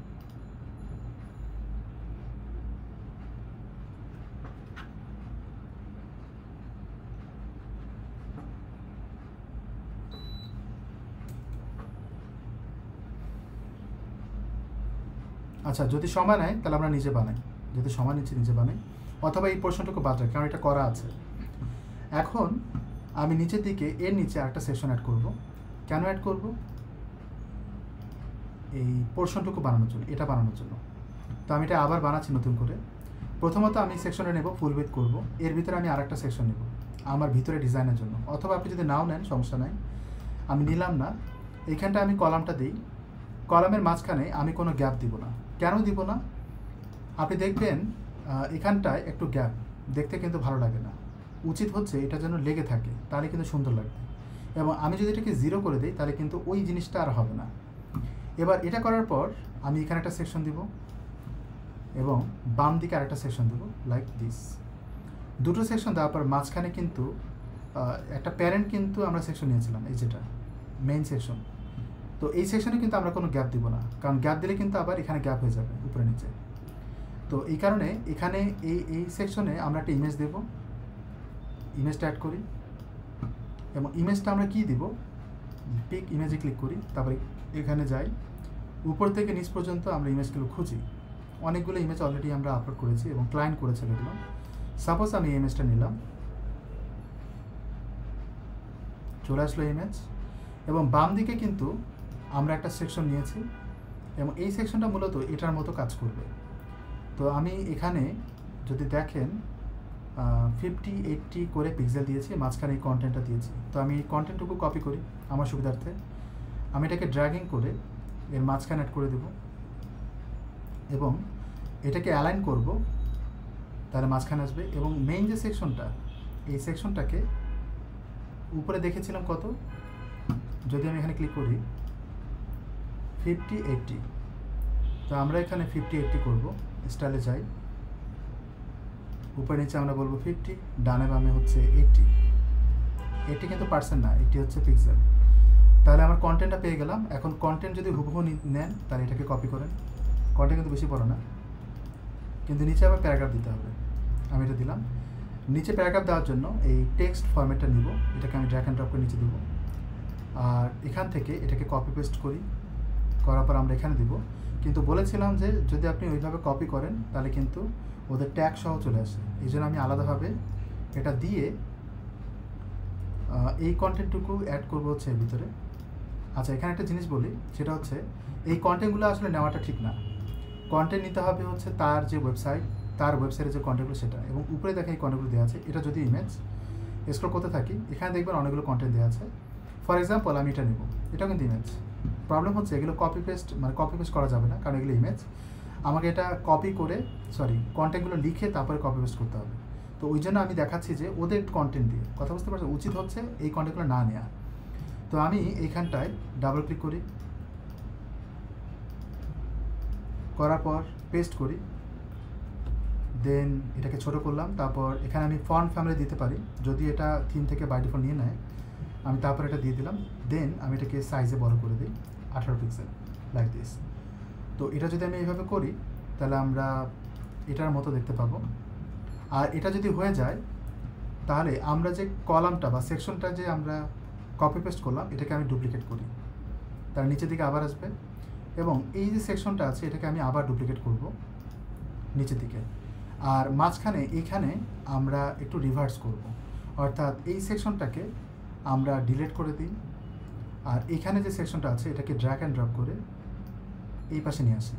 আচ্ছা, যদি সময় নেয় তাহলে আমরা নিজে বানাই, যদি সময় নিচ্ছে নিজে বানাই, অথবা এই পোর্শনটুকু বাদ রাখি কারণ এটা করা আছে। এখন আমি নিচের দিকে এর নিচে একটা সেকশন অ্যাড করব। কেন অ্যাড করব? এই পোর্শনটুকু বানানোর জন্য, এটা বানানোর জন্য। তো আমি এটা আবার বানাচ্ছি নতুন করে। প্রথমত আমি সেকশনে নেব, ফুল উইডথ করব, এর ভিতরে আমি আরেকটা সেকশন নেব আমার ভিতরে ডিজাইনের জন্য, অথবা আপনি যদি নাও নেন সমস্যা নাই, আমি নিলাম না। এইখানটা আমি কলামটা দিই, কলামের মাঝখানে আমি কোনো গ্যাপ দিব না। কেন দিব না? আপনি দেখবেন এখানটায় একটু গ্যাপ দেখতে কিন্তু ভালো লাগে না, উচিত হচ্ছে এটা যেন লেগে থাকে, তাহলে কিন্তু সুন্দর লাগবে। এবং আমি যদি এটাকে 0 করে দিই তাহলে কিন্তু ওই জিনিসটা আর হবে না। এবার এটা করার পর আমি এখানে একটা সেকশন দিব এবং বাম দিকে আরেকটা সেকশন দেবো, লাইক দিস। দুটো সেকশন দেওয়ার পর মাঝখানে কিন্তু একটা প্যারেন্ট কিন্তু আমরা সেকশন নিয়েছিলাম, এই যেটা মেইন সেকশন। তো এই সেকশনে কিন্তু আমরা কোনো গ্যাপ দিব না, কারণ গ্যাপ দিলে কিন্তু আবার এখানে গ্যাপ হয়ে যাবে উপরে নিচে। তো এই কারণে এখানে এই সেকশনে আমরা একটা ইমেজ দেব, ইমেজটা অ্যাড করি এবং ইমেজটা আমরা কি দিব, পিক ইমেজে ক্লিক করি, তারপরে এখানে যাই, উপর থেকে নিচ পর্যন্ত আমরা ইমেজগুলো খুঁজি। অনেকগুলো ইমেজ অলরেডি আমরা আপলোড করেছি এবং ক্লায়েন্ট করেছে এগুলো। সাপোজ আমি এই ইমেজটা নিলাম, চলে আসলো ইমেজ, এবং বাম দিকে কিন্তু আমরা একটা সেকশন নিয়েছি এবং এই সেকশনটা মূলত এটার মতো কাজ করবে। তো আমি এখানে যদি দেখেন 50-80 করে পিক্সেল দিয়েছি, মাঝখানে এই কন্টেন্টটা দিয়েছি। তো আমি এই কন্টেন্টটুকু কপি করি আমার সুবিধার্থে, আমি এটাকে ড্র্যাগিং করে এর মাঝখানে অ্যাড করে দেব এবং এটাকে অ্যালাইন করব, তাহলে মাঝখানে আসবে। এবং মেইন যে সেকশনটা, এই সেকশনটাকে উপরে দেখেছিলাম কত, যদি আমি এখানে ক্লিক করি 50-80, তো আমরা এখানে 50-80 করব, স্টাইলে যাই, উপরে নিচে আমরা বলবো 50, ডানে বামে হচ্ছে 80 কিন্তু পার্সেন্ট না, 80 হচ্ছে পিক্সেল। তাহলে আমার কন্টেন্টটা পেয়ে গেলাম। এখন কন্টেন্ট যদি হুবহু নেন তাহলে এটাকে কপি করেন, কন্টেন্ট কিন্তু বেশি বড় না, কিন্তু নিচে আবার প্যারাগ্রাফ দিতে হবে। আমি এটা দিলাম, নিচে প্যারাগ্রাফ দেওয়ার জন্য এই টেক্সট ফরম্যাটটা নিব, এটাকে আমি ড্র্যাগ অ্যান্ড ড্রপ করে নিচে দেবো, আর এখান থেকে এটাকে কপি পেস্ট করি, করার পর আমরা এখানে দিব। কিন্তু বলেছিলাম যে যদি আপনি ওইভাবে কপি করেন তাহলে কিন্তু ওদের ট্যাগ সহ চলে আসে, এই জন্য আমি আলাদাভাবে এটা দিয়ে এই কন্টেন্টটুকু অ্যাড করবো হচ্ছে এর ভিতরে। আচ্ছা, এখানে একটা জিনিস বলি, সেটা হচ্ছে এই কন্টেন্টগুলো আসলে নেওয়াটা ঠিক না। কন্টেন্ট নিতে হবে হচ্ছে তার যে ওয়েবসাইট, তার ওয়েবসাইটের যে কন্টেন্টগুলো সেটা, এবং উপরে দেখে এই কন্টেন্টগুলো দেওয়া আছে। এটা যদি ইমেজ স্ক্রল করতে থাকি, এখানে দেখবেন অনেকগুলো কন্টেন্ট দেওয়া আছে। ফর এক্সাম্পল আমি এটা নেব, এটাও কিন্তু ইমেজ। প্রবলেম হচ্ছে এগুলো কপি পেস্ট করা যাবে না, কারণ এগুলো ইমেজ। আমাকে এটা কপি করে কন্টেন্টগুলো লিখে তারপরে কপি পেস্ট করতে হবে। তো ওই জন্য আমি দেখাচ্ছি যে ওদের কন্টেন্ট দিয়ে, কথা বুঝতে পারছি, উচিত হচ্ছে এই কন্টেন্টগুলো না নেওয়া। তো আমি এইখানটায় ডাবল ক্লিক করি, করার পর পেস্ট করি, দেন এটাকে ছোট করলাম। তারপর এখানে আমি ফন্ট ফ্যামিলি দিতে পারি, যদি এটা থিম থেকে বাই ডিফল্ট নিয়ে নেয়। আমি তারপর এটা দিয়ে দিলাম, দেন আমি এটাকে সাইজে বড় করে দিই 18 পিক্সেল, লাইক দিস। তো এটা যদি আমি এইভাবে করি তাহলে আমরা এটার মতো দেখতে পাবো। আর এটা যদি হয়ে যায় তাহলে আমরা যে কলামটা বা সেকশনটা যে আমরা কপি পেস্ট করলাম, এটাকে আমি ডুপ্লিকেট করি, তার নিচের দিকে আবার আসবে, এবং এই যে সেকশনটা আছে এটাকে আমি আবার ডুপ্লিকেট করব নিচের দিকে। আর মাঝখানে এইখানে আমরা একটু রিভার্স করব, অর্থাৎ এই সেকশনটাকে আমরা ডিলিট করে দিই, আর এখানে যে সেকশনটা আছে এটাকে ড্র্যাগ অ্যান্ড ড্রপ করে এই পাশে নিয়ে আসি।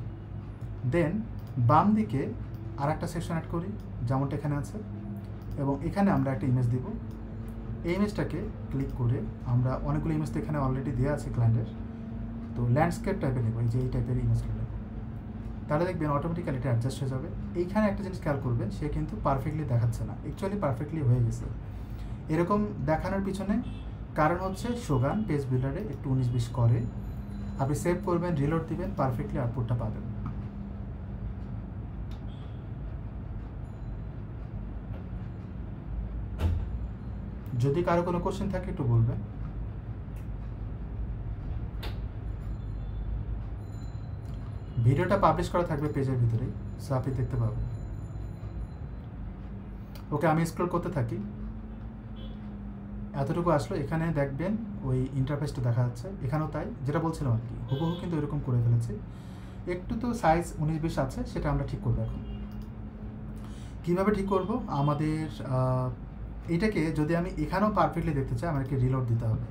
দেন বাম দিকে আর একটা সেকশন অ্যাড করি, যেমনটা এখানে আছে, এবং এখানে আমরা একটা ইমেজ দিব। এই ইমেজটাকে ক্লিক করে আমরা অনেকগুলো ইমেজ তো এখানে অলরেডি দেওয়া আছে ক্লায়েন্টের, তো ল্যান্ডস্কেপ টাইপের নেব, এই টাইপের ইমেজগুলো নেব। তাহলে দেখবেন অটোমেটিক্যালি এটা অ্যাডজাস্ট হয়ে যাবে। এইখানে একটা জিনিস খেয়াল করবেন, সে কিন্তু পারফেক্টলি দেখাচ্ছে না, অ্যাকচুয়ালি পারফেক্টলি হয়ে গেছে। এরকম দেখানোর পিছনে কারণ হচ্ছে শোগান পেজ বিল্ডারে একটু 19-20 করে। আপনি সেভ করবেন, রিলোড দিবেন, পারফেক্টলি আউটপুটটা পাবেন। যদি কারো কোনো কোশ্চেন থাকে একটু বলবেন। ভিডিওটা পাবলিশ করা থাকবে পেজের ভিতরেই, সো আপনি দেখতে পাবেন। ওকে, আমি স্ক্রল করতে থাকি, এতটুকু আসলো। এখানে দেখবেন ওই ইন্টারফেসটা দেখা যাচ্ছে, এখানেও তাই, যেটা বলছিলাম আর কি, হুবহু কিন্তু এরকম করে ফেলেছি। একটু তো সাইজ 19-20 আছে, সেটা আমরা ঠিক করবো। এখন কীভাবে ঠিক করব? আমাদের এটাকে যদি আমি এখানেও পারফেক্টলি দেখতে চাই, আমাকে রিলোড দিতে হবে।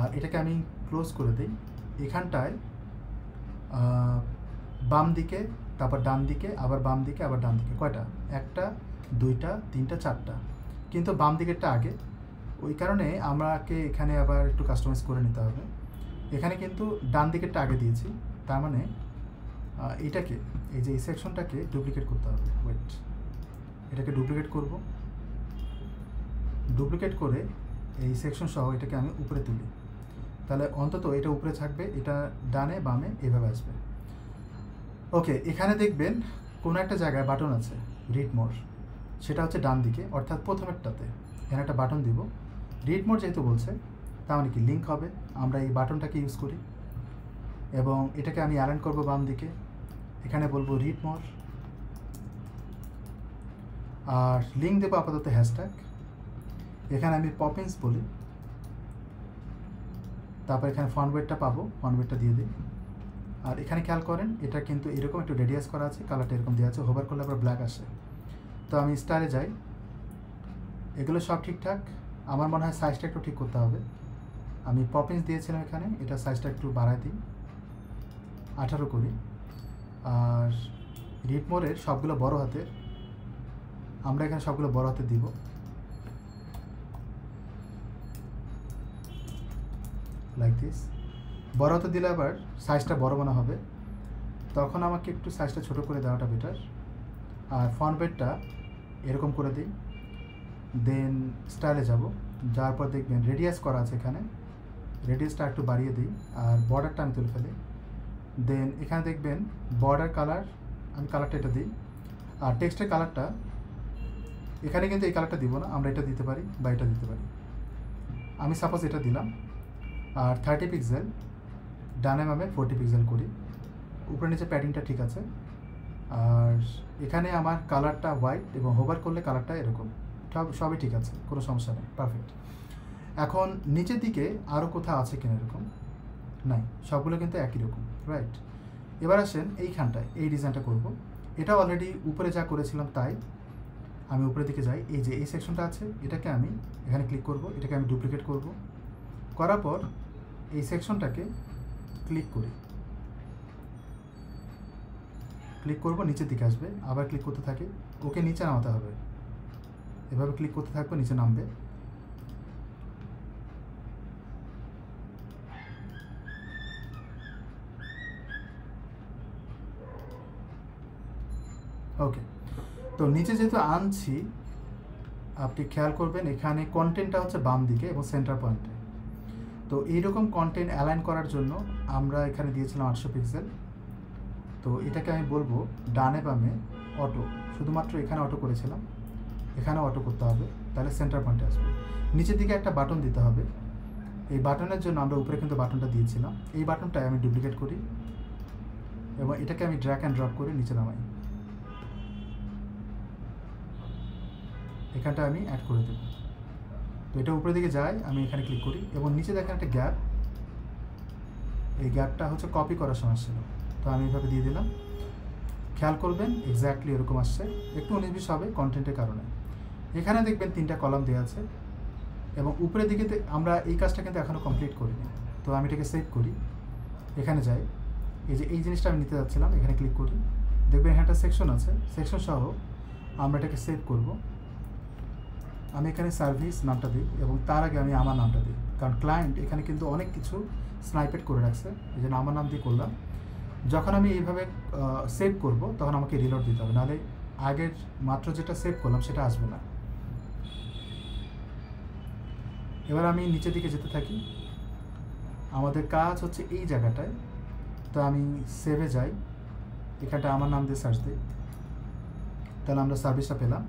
আর এটাকে আমি ক্লোজ করে দিই। এখানটায় বাম দিকে, তারপর ডান দিকে, আবার বাম দিকে, আবার ডান দিকে, কয়টা? 1টা 2টা 3টা 4টা, কিন্তু বাম দিকেরটা আগে। ওই কারণে আমাকে এখানে আবার একটু কাস্টমাইজ করে নিতে হবে। এখানে কিন্তু ডান দিকেরটা আগে দিয়েছি, তার মানে এটাকে, এই যে এই সেকশনটাকে ডুপ্লিকেট করতে হবে। ওয়েট, এটাকে ডুপ্লিকেট করব। ডুপ্লিকেট করে এই সেকশন সহ এটাকে আমি উপরে তুলি, তাহলে অন্তত এটা উপরে থাকবে, এটা ডানে বামে এভাবে আসবে। ওকে, এখানে দেখবেন কোনো একটা জায়গায় বাটন আছে রিড মোর, সেটা হচ্ছে ডান দিকে, অর্থাৎ প্রথমেরটাতে। এখানে একটা বাটন দিব, রিড মোর যেহেতু বলছে, তার মানে কি লিঙ্ক হবে। আমরা এই বাটনটাকে ইউজ করি এবং এটাকে আমি অ্যালাইন করব বাম দিকে। এখানে বলবো রিড মোর, আর লিঙ্ক দেবো আপাতত হ্যাশট্যাগ। এখানে আমি পপিন্স বলি, তারপর এখানে ফন্ট ওয়েটটা পাবো, ফন্ট ওয়েটটা দিয়ে দিই। আর এখানে খেয়াল করেন, এটা কিন্তু এরকম একটু রেডিয়াস করা আছে, কালারটা এরকম দেওয়া আছে, হোভার করলে আবার ব্ল্যাক আসে। তো আমি স্টাইলে যাই, এগুলো সব ঠিকঠাক। আমার মনে হয় সাইজটা একটু ঠিক করতে হবে। আমি পপিন্স দিয়েছিলাম এখানে, এটা সাইজটা একটু বাড়ায় দিই, 18 করি। আর রিড মোরের সবগুলো বড় হাতের, আমরা এখানে সবগুলো বড় হাতে দিব। Like this. বড় হাতে দিলে আবার সাইজটা বড় মনে হবে, তখন আমাকে একটু সাইজটা ছোট করে দেওয়াটা বেটার। আর ফন্ট ওয়েটটা এরকম করে দিই। দেন স্টাইলে যাব, যাওয়ার পর দেখবেন রেডিয়াস করা আছে এখানে, রেডিয়াসটা একটু বাড়িয়ে দিই। আর বর্ডারটা আমি তুলে ফেলি। দেন এখানে দেখবেন বর্ডার কালার, আমি কালারটা এটা দিই। আর টেক্সটের কালারটা এখানে কিন্তু এই কালারটা দিব না, আমরা এটা দিতে পারি বা এটা দিতে পারি। আমি সাপোজ এটা দিলাম। আর 30 পিক্সেল, ডানে বামে 40 পিক্সেল করি। উপরে নিচে প্যাডিংটা ঠিক আছে। আর এখানে আমার কালারটা হোয়াইট এবং হোভার করলে কালারটা এরকম, সবই ঠিক আছে, কোনো সমস্যা নেই, পারফেক্ট। এখন নিচের দিকে আরও কোথাও আছে কিনা এরকম? নাই, সবগুলো কিন্তু একই রকম, রাইট? এবার আসেন এইখানটায় এই ডিজাইনটা করব। এটা অলরেডি উপরে যা করেছিলাম তাই। আমি উপরের দিকে যাই, এই যে এই সেকশনটা আছে, এটাকে আমি এখানে ক্লিক করব, এটাকে আমি ডুপ্লিকেট করব। করার পর এই সেকশনটাকে ক্লিক করি, ক্লিক করব, নিচের দিকে আসবে, আবার ক্লিক করতে থাকি, ওকে নিচে নামাতে হবে। এভাবে ক্লিক করতে থাকবো, নিচে নামবে। ওকে, তো নিচে যেহেতু আনছি, আপনি খেয়াল করবেন এখানে কন্টেন্টটা হচ্ছে বাম দিকে এবং সেন্টার পয়েন্টে। তো এইরকম কন্টেন্ট অ্যালাইন করার জন্য আমরা এখানে দিয়েছিলাম 800 পিক্সেল। তো এটাকে আমি বলবো ডানে বামে অটো, শুধুমাত্র এখানে অটো করেছিলাম, এখানে অটো করতে হবে, তাহলে সেন্টার পয়েন্টে আসবে। নিচের দিকে একটা বাটন দিতে হবে। এই বাটনের জন্য আমরা উপরে কিন্তু বাটনটা দিয়েছিলাম, এই বাটনটাই আমি ডুপ্লিকেট করি এবং এটাকে আমি ড্র্যাগ অ্যান্ড ড্রপ করে নিচে নামাই। এখানটা আমি অ্যাড করে দেব। তো এটা উপরের দিকে যায়, আমি এখানে ক্লিক করি এবং নিচে দেখেন একটা গ্যাপ, এই গ্যাপটা হচ্ছে কপি করার সময় ছিল, তো আমি এইভাবে দিয়ে দিলাম। খেয়াল করবেন এক্স্যাক্টলি এরকম আসছে, একটু 19-20 হবে কন্টেন্টের কারণে। এখানে দেখবেন 3টা কলাম দেওয়া আছে এবং উপরের দিকে আমরা এই কাজটা কিন্তু এখনও কমপ্লিট করিনি। তো আমি এটাকে সেভ করি, এখানে যাই, এই যে এই জিনিসটা আমি নিতে যাচ্ছিলাম, এখানে ক্লিক করি, দেখবেন এখানে একটা সেকশন আছে, সেকশন সহ আমরা এটাকে সেভ করব। আমি এখানে সার্ভিস নামটা দিই এবং তার আগে আমি আমার নামটা দিই, কারণ ক্লায়েন্ট এখানে কিন্তু অনেক কিছু স্নাইপেট করে রাখছে, এই জন্য আমার নাম দিয়ে করলাম। যখন আমি এইভাবে সেভ করব তখন আমাকে রিলোড দিতে হবে, নাহলে আগের মাত্র যেটা সেভ করলাম সেটা আসবে না। এবার আমি নিচের দিকে যেতে থাকি, আমাদের কাজ হচ্ছে এই জায়গাটায়। তো আমি সেভে যাই, এখানটা আমার নাম দিয়ে সার্চ দিই, তাহলে আমরা সার্ভিসটা পেলাম।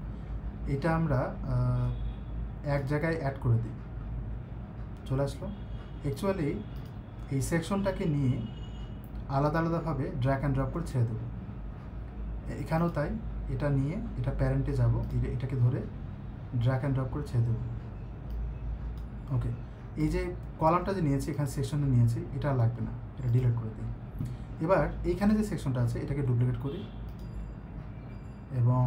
এটা আমরা এক জায়গায় অ্যাড করে দিই, চলে আসলো। অ্যাকচুয়ালি এই সেকশনটাকে নিয়ে আলাদা আলাদাভাবে ড্র্যাগ অ্যান্ড ড্রপ করে ছেড়ে দেবো, এখানেও তাই। এটা নিয়ে এটা প্যারেন্টে যাব, এটাকে ধরে ড্র্যাগ অ্যান্ড ড্রপ করে ছেড়ে দেবো। ওকে, এই যে কলামটা যে নিয়েছি, এখানে সেকশনে নিয়েছি, এটা লাগবে না, এটা ডিলিট করে দিই। এবার এইখানে যে সেকশনটা আছে এটাকে ডুপ্লিকেট করি এবং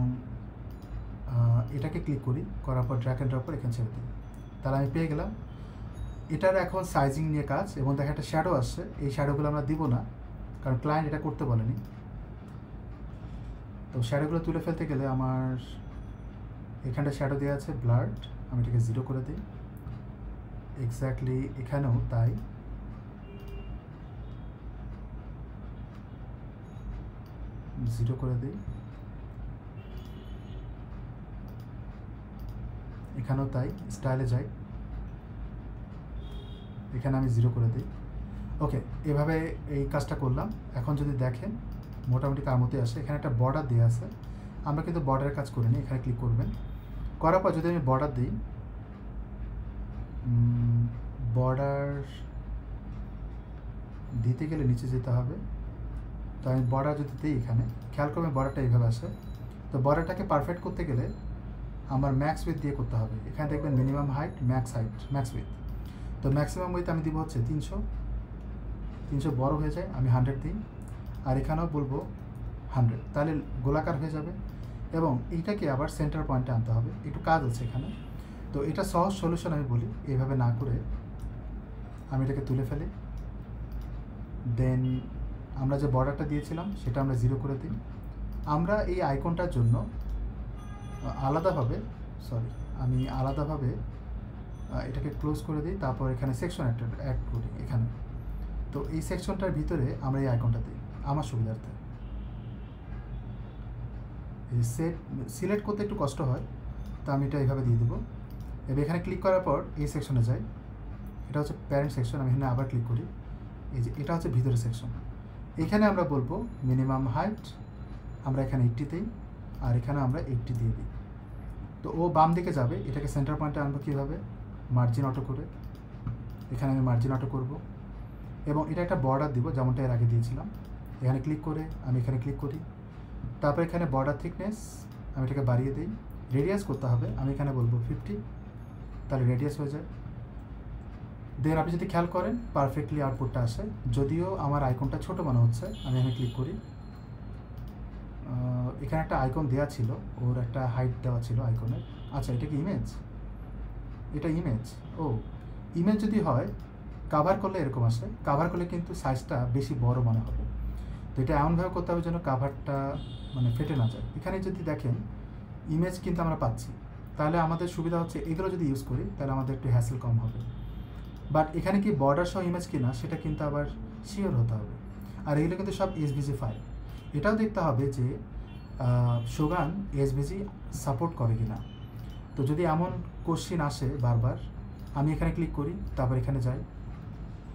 এটাকে ক্লিক করি, করার পর ড্র্যাগ অ্যান্ড ড্রপ করে এখানে ছেড়ে দিই। তাহলে আমি পেয়ে গেলাম। এটার এখন সাইজিং নিয়ে কাজ, এবং দেখা একটা শ্যাডো আসছে, এই শ্যাডোগুলো আমরা দিব না কারণ ক্লায়েন্ট এটা করতে বলেনি। তো শ্যাডোগুলো তুলে ফেলতে গেলে আমার এখানটা শ্যাডো দেওয়া আছে ব্লার্ড, আমি এটাকে 0 করে দিই। এক্স্যাক্টলি এখানেও তাই, জিরো করে দিই। এখানেও তাই, স্টাইলে যাই, এখানে আমি 0 করে দিই। ওকে, এভাবে এই কাজটা করলাম। এখন যদি দেখেন মোটামুটি তার মতোই আসে। এখানে একটা বর্ডার দেওয়া আছে, আমরা কিন্তু বর্ডারের কাজ করিনি। এখানে ক্লিক করবেন, করার পর যদি আমি বর্ডার দিই, বর্ডার দিতে গেলে নিচে যেতে হবে। তো আমি বর্ডার যদি দিই, এখানে খেয়াল করবেন বর্ডারটা এইভাবে আসে। তো বর্ডারটাকে পারফেক্ট করতে গেলে আমার ম্যাক্স উইথ দিয়ে করতে হবে। এখানে দেখবেন মিনিমাম হাইট, ম্যাক্স উইথ। তো ম্যাক্সিমাম উইথ আমি দিব হচ্ছে 300 বড় হয়ে যায়, আমি 100 দিই। আর এখানেও বলবো 100, তাহলে গোলাকার হয়ে যাবে। এবং এইটাকে আবার সেন্টার পয়েন্টে আনতে হবে, একটু কাজ আছে এখানে। তো এটা সহজ সলিউশন আমি বলি, এইভাবে না করে আমি এটাকে তুলে ফেলি। দেন আমরা যে বর্ডারটা দিয়েছিলাম সেটা আমরা 0 করে দিই। আমরা এই আইকনটার জন্য আলাদাভাবে এটাকে ক্লোজ করে দিই। তারপর এখানে সেকশন একটা অ্যাড করি এখানে। তো এই সেকশনটার ভিতরে আমরা এই আইকনটা দিই আমার সুবিধার্থে। এই সিলেক্ট করতে একটু কষ্ট হয়, তো আমি এটা এইভাবে দিয়ে দেবো। এবার এখানে ক্লিক করার পর এই সেকশনে যাই, এটা হচ্ছে প্যারেন্ট সেকশন। আমি এখানে আবার ক্লিক করি, এই যে এটা হচ্ছে ভিতরের সেকশন। এখানে আমরা বলবো মিনিমাম হাইট, আমরা এখানে 80 দিই, আর এখানে আমরা 80 দিয়ে দিই। তো ও বাম দিকে যাবে, এটাকে সেন্টার পয়েন্টে আনবো কীভাবে, মার্জিন অটো করে। এখানে আমি মার্জিন অটো করব এবং এটা একটা বর্ডার দিব যেমনটা এর আগে দিয়েছিলাম। এখানে ক্লিক করে আমি এখানে ক্লিক করি, তারপর এখানে বর্ডার থিকনেস আমি এটাকে বাড়িয়ে দিই। রেডিয়াস করতে হবে, আমি এখানে বলবো 50, তাহলে রেডিয়াস হয়ে যায়। দেন আপনি যদি খেয়াল করেন পারফেক্টলি আউটপুটটা আসে। যদিও আমার আইকনটা ছোট মনে হচ্ছে, আমি এখানে ক্লিক করি। এখানে একটা আইকন দেওয়া ছিল, ওর একটা হাইট দেওয়া ছিল আইকনের। আচ্ছা, এটা কি ইমেজ? এটা ইমেজ। ও, ইমেজ যদি হয় কাভার করলে এরকম আসে, কাভার করলে কিন্তু সাইজটা বেশি বড় মনে হবে। তো এটা এমনভাবে করতে হবে যেন কাভারটা মানে ফেটে না যায়। এখানে যদি দেখেন ইমেজ কিন্তু আমরা পাচ্ছি, তাহলে আমাদের সুবিধা হচ্ছে এগুলো যদি ইউজ করি তাহলে আমাদের একটু হ্যাসেল কম হবে। বাট এখানে কি বর্ডার সহ ইমেজ কিনা সেটা কিন্তু আবার শিওর হতে হবে। আর এগুলো কিন্তু সব এসভিজি ফাইল। এটাও দেখতে হবে যে শোগান এসভিজি সাপোর্ট করে কিনা। তো যদি এমন কোশ্চিন আসে বারবার, আমি এখানে ক্লিক করি, তারপর এখানে যাই,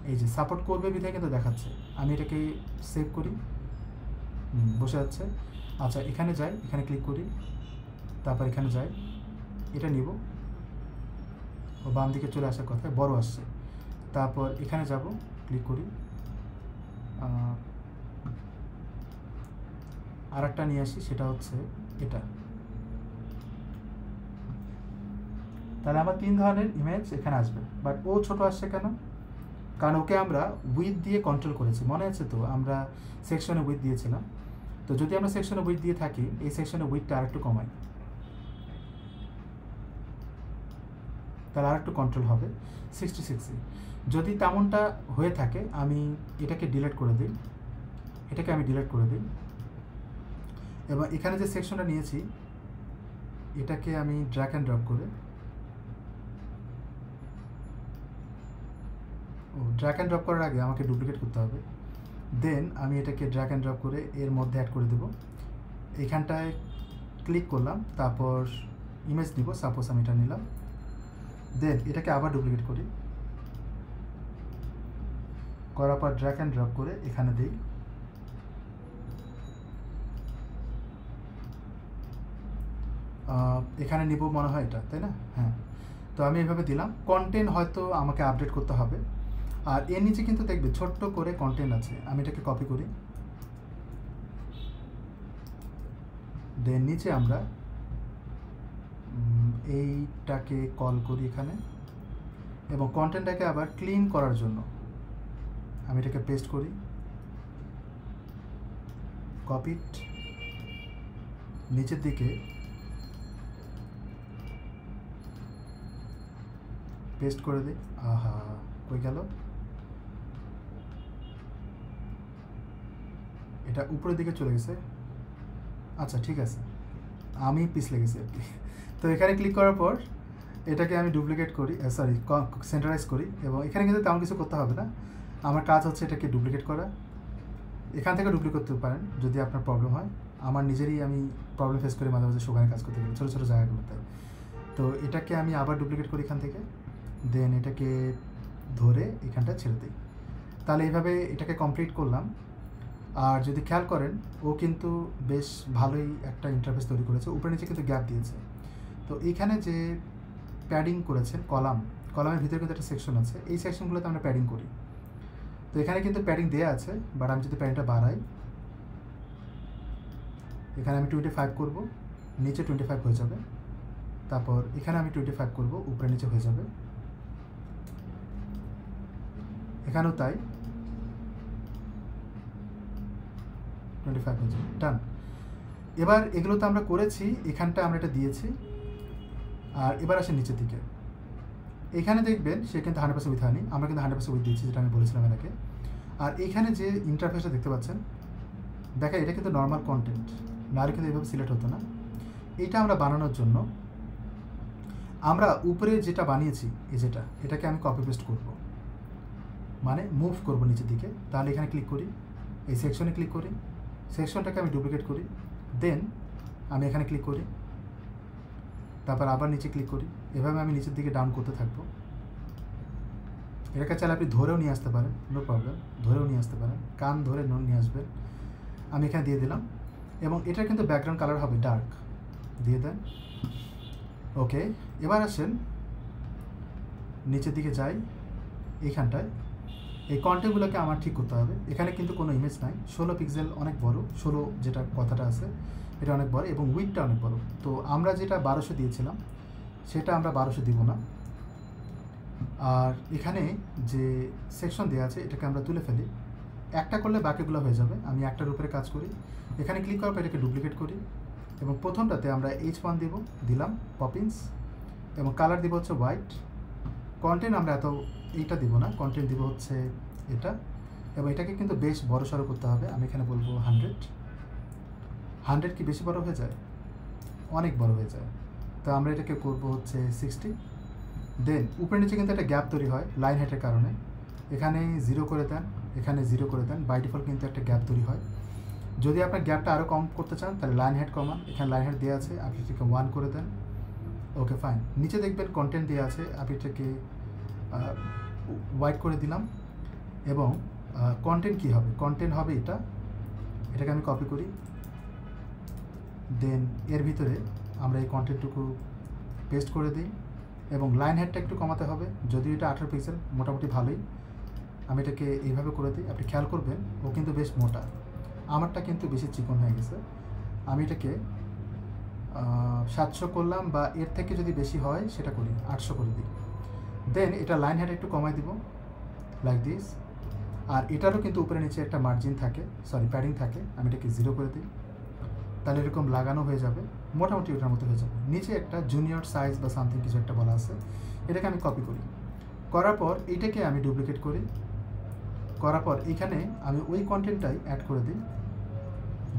এই যে সাপোর্ট করবে বিধায় কিন্তু দেখাচ্ছে। আমি এটাকে সেভ করি, বসে যাচ্ছে। আচ্ছা, এখানে যাই, এখানে ক্লিক করি, তারপর এখানে যাই, এটা নিব, ও বাম দিকে চলে আসার কথা, বড় আসছে। তারপর এখানে যাব, ক্লিক করি, আর একটা নিয়ে আসি, সেটা হচ্ছে এটা। তাহলে আমার 3 ধরনের ইমেজ এখানে আসবে। বাট ও ছোট আসছে কেন? কারণ ওকে আমরা উইথ দিয়ে কন্ট্রোল করেছি, মনে আছে তো? আমরা সেকশনে উইথ দিয়েছিলাম। তো যদি আমরা সেকশনে উইথ দিয়ে থাকি, এই সেকশনে উইথটা আরেকটু কমাই, তাহলে আরেকটু কন্ট্রোল হবে 66। যদি তেমনটা হয়ে থাকে আমি এটাকে ডিলিট করে দিই, এবং এখানে যে সেকশনটা নিয়েছি এটাকে আমি ড্র্যাগ অ্যান্ড ড্রপ করে, ড্র্যাগ অ্যান্ড ড্রপ করার আগে আমাকে ডুপ্লিকেট করতে হবে। দেন আমি এটাকে ড্র্যাগ অ্যান্ড ড্রপ করে এর মধ্যে অ্যাড করে দেব। এখানটায় ক্লিক করলাম, তারপর ইমেজ নিব, সাপোজ আমি এটা নিলাম। দেন এটাকে আবার ডুপ্লিকেট করি, করার পর ড্র্যাগ অ্যান্ড ড্রপ করে এখানে দিই। এখানে নিব মনে হয় এটা, তাই না? হ্যাঁ, তো আমি এভাবে দিলাম। কন্টেন্ট হয়তো আমাকে আপডেট করতে হবে। আর এর নিচে কিন্তু দেখবে ছোট্ট করে কন্টেন্ট আছে, আমি এটাকে কপি করি। দেন নিচে আমরা এইটাকে কল করি এখানে, এবং কন্টেন্টটাকে আবার ক্লিন করার জন্য আমি এটাকে পেস্ট করি। কপি নিচের দিকে পেস্ট করে দিই। আহা, কই গেল? এটা উপরের দিকে চলে গেছে। আচ্ছা ঠিক আছে, আমি পিছলে গেছি আর কি। তো এখানে ক্লিক করার পর এটাকে আমি ডুপ্লিকেট করি, সরি সেন্টারাইজ করি, এবং এখানে কিন্তু তেমন কিছু করতে হবে না। আমার কাজ হচ্ছে এটাকে ডুপ্লিকেট করা। এখান থেকে ডুপ্লিকেট করতে পারেন যদি আপনার প্রবলেম হয়। আমার নিজেরই আমি প্রবলেম ফেস করি মাঝে মাঝে শোকানে কাজ করতে গেলে ছোটো ছোটো জায়গাগুলোতে। তো এটাকে আমি আবার ডুপ্লিকেট করি এখান থেকে, দেন এটাকে ধরে এখানটা ছেড়ে দিই। তাহলে এইভাবে এটাকে কমপ্লিট করলাম। আর যদি খেয়াল করেন, ও কিন্তু বেশ ভালোই একটা ইন্টারফেস তৈরি করেছে, উপরে নিচে কিন্তু গ্যাপ দিয়েছে। তো এইখানে যে প্যাডিং করেছেন কলামের ভিতরে কিন্তু একটা সেকশন আছে, এই সেকশনগুলোতে আমরা প্যাডিং করি। তো এখানে কিন্তু প্যাডিং দেওয়া আছে, বাট আমি যদি প্যাডিংটা বাড়াই, এখানে আমি 25 করব, নিচে 25 হয়ে যাবে। তারপর এখানে আমি 25 করব, উপরে নিচে হয়ে যাবে। এখানেও তাই, 25 হয়ে যাবে, ডান। এবার এগুলো তো আমরা করেছি, এখানটা আমরা এটা দিয়েছি। আর এবার আসে নিচের দিকে, এখানে দেখবেন সে কিন্তু 100% উইথ হয়নি, আমরা কিন্তু 100% উইথ দিয়েছি, যেটা আমি বলেছিলাম এর আগে। আর এইখানে যে ইন্টারফেসটা দেখতে পাচ্ছেন, দেখা এটা কিন্তু নর্মাল কন্টেন্ট, নাহলে কিন্তু এইভাবে সিলেক্ট হতো না। এইটা আমরা বানানোর জন্য আমরা উপরে যেটা বানিয়েছি, এটাকে আমি কপি পেস্ট করব, মানে মুভ করব নিচের দিকে। তাহলে এখানে ক্লিক করি, এই সেকশনে ক্লিক করি, সেকশনটাকে আমি ডুপ্লিকেট করি, দেন আমি এখানে ক্লিক করি, তারপর আবার নিচে ক্লিক করি। এভাবে আমি নিচের দিকে ডাউন করতে থাকবো। এটাকে চাইলে আপনি ধরেও নিয়ে আসতে পারেন, নো প্রবলেম, ধরেও নিয়ে আসতে পারেন, কান ধরে নিয়ে আসবেন। আমি এখানে দিয়ে দিলাম, এবং এটা কিন্তু ব্যাকগ্রাউন্ড কালার হবে ডার্ক, দিয়ে দেন। ওকে, এবার আসেন নিচের দিকে যাই, এইখানটায় এই কন্টেন্টগুলোকে আমার ঠিক করতে হবে। এখানে কিন্তু কোনো ইমেজ নাই, 16 পিক্সেল অনেক বড়, 16 যেটা কথাটা আছে এটা অনেক বড়, এবং উইডটা অনেক বড়। তো আমরা যেটা 1200 দিয়েছিলাম সেটা আমরা 1200 দিব না। আর এখানে যে সেকশন দেওয়া আছে এটাকে আমরা তুলে ফেলি, একটা করলে বাকিগুলো হয়ে যাবে। আমি একটার উপরে কাজ করি, এখানে ক্লিক করার পর এটাকে ডুপ্লিকেট করি, এবং প্রথমটাতে আমরা H1 দিলাম পপিন্স, এবং কালার দিব হচ্ছে হোয়াইট। কন্টেন্ট আমরা এইটা দিব না, কন্টেন্ট দিব হচ্ছে এটা, এবং এটাকে কিন্তু বেশ বড় সড়ো করতে হবে। আমি এখানে বলবো 100 কি বেশি বড় হয়ে যায়? অনেক বড় হয়ে যায়। তো আমরা এটাকে করব হচ্ছে 60। দেন উপরে নিচে কিন্তু একটা গ্যাপ তৈরি হয় লাইন হাইটের কারণে, এখানে 0 করে দেন, এখানে 0 করে দেন, বাই ডিফল্ট কিন্তু একটা গ্যাপ তৈরি হয়। যদি আপনার গ্যাপটা আরও কম করতে চান তাহলে লাইন হাইট কমান, এখানে লাইন হাইট দেওয়া আছে, আপনি এটাকে 1 করে দেন। ওকে ফাইন, নিচে দেখবেন কন্টেন্ট দেওয়া আছে, আপনি এটাকে হোয়াইট করে দিলাম। এবং কন্টেন্ট কী হবে? কন্টেন্ট হবে এটাকে আমি কপি করি, দেন এর ভিতরে আমরা এই কন্টেন্টটুকু পেস্ট করে দিই, এবং লাইন হাইটটা একটু কমাতে হবে, যদিও এটা 18 পিক্সেল, মোটামুটি ভালোই। আমি এটাকে এইভাবে করে দিই, আপনি খেয়াল করবেন ও কিন্তু বেশ মোটা, আমারটা কিন্তু বেশি চিকন হয়ে গেছে। আমি এটাকে 700 করলাম, বা এর থেকে যদি বেশি হয় সেটা করি 800 করে দিই। দেন এটা লাইন হাইট একটু কমাই দিব, লাইক দিস। আর এটারও কিন্তু উপরে নিচে একটা মার্জিন থাকে, প্যাডিং থাকে, আমি এটাকে 0 করে দিই। তাহলে এরকম লাগানো হয়ে যাবে, মোটামুটি ওটার মতো হয়ে যাবে। নিচে একটা জুনিয়র সাইজ বা সামথিং কিছু একটা বলা আছে, এটাকে আমি কপি করি, করার পর এইটাকে আমি ডুপ্লিকেট করি, করার পর এখানে আমি ওই কন্টেন্টটাই অ্যাড করে দিই।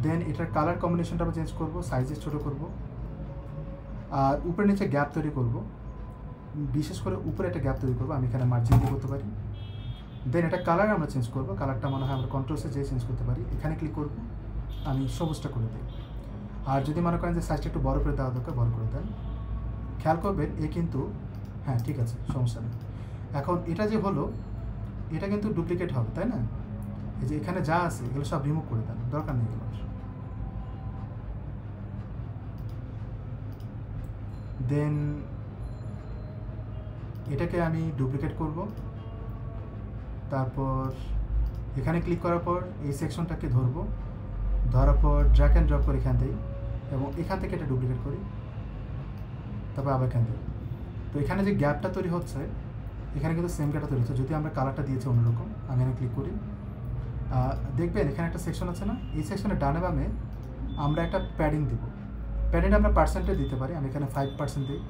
দেন এটার কালার কম্বিনেশনটা আমি চেঞ্জ করব, সাইজেস ছোটো করব, আর উপরে নিচে গ্যাপ তৈরি করব, বিশেষ করে উপরে একটা গ্যাপ তৈরি করবো, আমি এখানে মার্জিন দিয়ে করতে পারি। দেন এটা কালার আমরা চেঞ্জ করবো, কালারটা মনে হয় আমরা কন্ট্রোলসে যেয়ে চেঞ্জ করতে পারি, এখানে ক্লিক করব, আমি সবুজটা করে দিই। আর যদি মনে করেন যে সাইজটা একটু বড় করে দেওয়া দরকার, বড় করে দেন। খেয়াল করবেন কিন্তু হ্যাঁ ঠিক আছে, সমস্যা নেই। এখন এটা যে হলো, এটা কিন্তু ডুপ্লিকেট হবে, তাই না? এই যে এখানে যা আছে এগুলো সব রিমুভ করে দেন, দরকার নেই এগুলো। দেন এটাকে আমি ডুপ্লিকেট করব, তারপর এখানে ক্লিক করার পর এই সেকশনটাকে ধরবো, ধরার পর ড্র্যাগ অ্যান্ড ড্রপ করে এখান থেকে, এবং এখান থেকে এটা ডুপ্লিকেট করি, তারপর আবার এখান থেকে। তো এখানে যে গ্যাপটা তৈরি হচ্ছে, এখানে কিন্তু সেম গ্যাপটা তৈরি হচ্ছে, যদি আমরা কালারটা দিয়েছি অন্যরকম। আমি এখানে ক্লিক করি, দেখবেন এখানে একটা সেকশন আছে না, এই সেকশনে ডানে বামে আমরা একটা প্যাডিং দিব। প্যাডিংটা আমরা পার্সেন্টে দিতে পারি, আমি এখানে 5% দিই,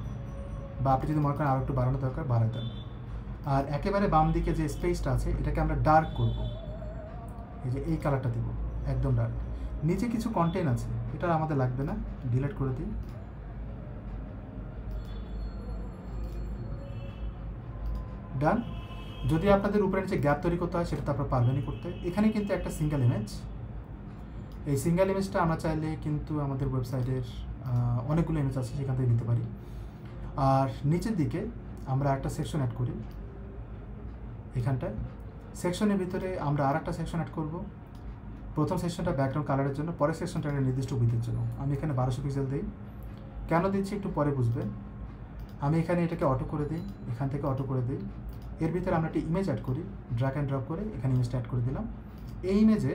বা আপনি যদি মনে করেন আরও একটু বাড়ানো দরকার বাড়াই দেন। আর একেবারে বাম দিকে যে স্পেসটা আছে এটাকে আমরা ডার্ক করব, এই যে এই কালারটা দিব একদম ডার্ক। নিচে কিছু কন্টেন্ট আছে, এটা আমাদের লাগবে না, ডিলিট করে দিই। ডান। যদি আপনাদের উপরে নিচে গ্যাপ তৈরি করতে হয় সেটা তো আপনারা পারবেনই করতে। এখানে কিন্তু একটা সিঙ্গেল ইমেজ, এই সিঙ্গেল ইমেজটা আমরা চাইলে কিন্তু আমাদের ওয়েবসাইটের অনেকগুলো ইমেজ আছে সেখান থেকে নিতে পারি। আর নিচের দিকে আমরা একটা সেকশন অ্যাড করি, এখানটায় সেকশনের ভিতরে আমরা আর একটা সেকশন অ্যাড করব। প্রথম সেকশনটা ব্যাকগ্রাউন্ড কালারের জন্য, পরের সেকশনটা একটা নির্দিষ্ট উইথের জন্য। আমি এখানে 1200 পিক্সেল দিই। কেন দিচ্ছি একটু পরে বুঝবেন। আমি এখানে এটাকে অটো করে দিই, এখান থেকে অটো করে দিই। এর ভিতরে আমরা একটা ইমেজ অ্যাড করি, ড্র্যাগ অ্যান্ড ড্রপ করে এখানে ইমেজটা অ্যাড করে দিলাম। এই ইমেজে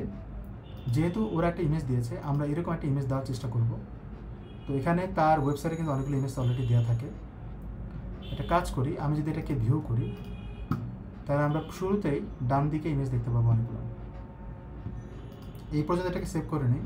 যেহেতু ওরা একটা ইমেজ দিয়েছে, আমরা এরকম একটা ইমেজ দেওয়ার চেষ্টা করব। তো এখানে তার ওয়েবসাইটে কিন্তু অনেকগুলো ইমেজ অলরেডি দেওয়া থাকে। এটা কাজ করি, আমি যদি এটাকে ভিউ করি তাহলে আমরা শুরুতেই ডান দিকে ইমেজ দেখতে পাবো অনেকগুলো। এই পর্যন্ত এটাকে সেভ করে নিই।